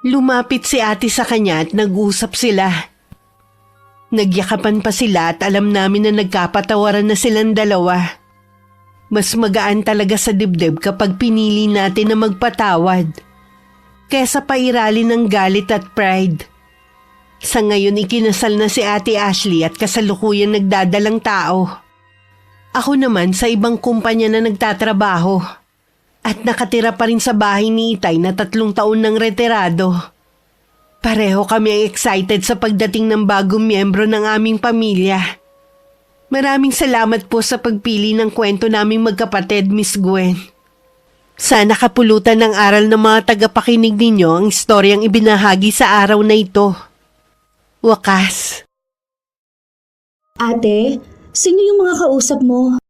Lumapit si ate sa kanya at nag-usap sila. Nagyakapan pa sila at alam namin na nagkapatawaran na silang dalawa. Mas magaan talaga sa dibdib kapag pinili natin na magpatawad, kesa pairali ng galit at pride. Sa ngayon ikinasal na si Ate Ashley at kasalukuyan nagdadalang tao. Ako naman sa ibang kumpanya na nagtatrabaho at nakatira pa rin sa bahay ni Itay na 3 taon nang retirado. Pareho kami excited sa pagdating ng bagong miyembro ng aming pamilya. Maraming salamat po sa pagpili ng kwento naming magkapatid, Miss Gwen. Sana kapulutan ng aral ng mga tagapakinig ninyo ang istoryang ibinahagi sa araw na ito. Wakas. Ate, sino yung mga kausap mo?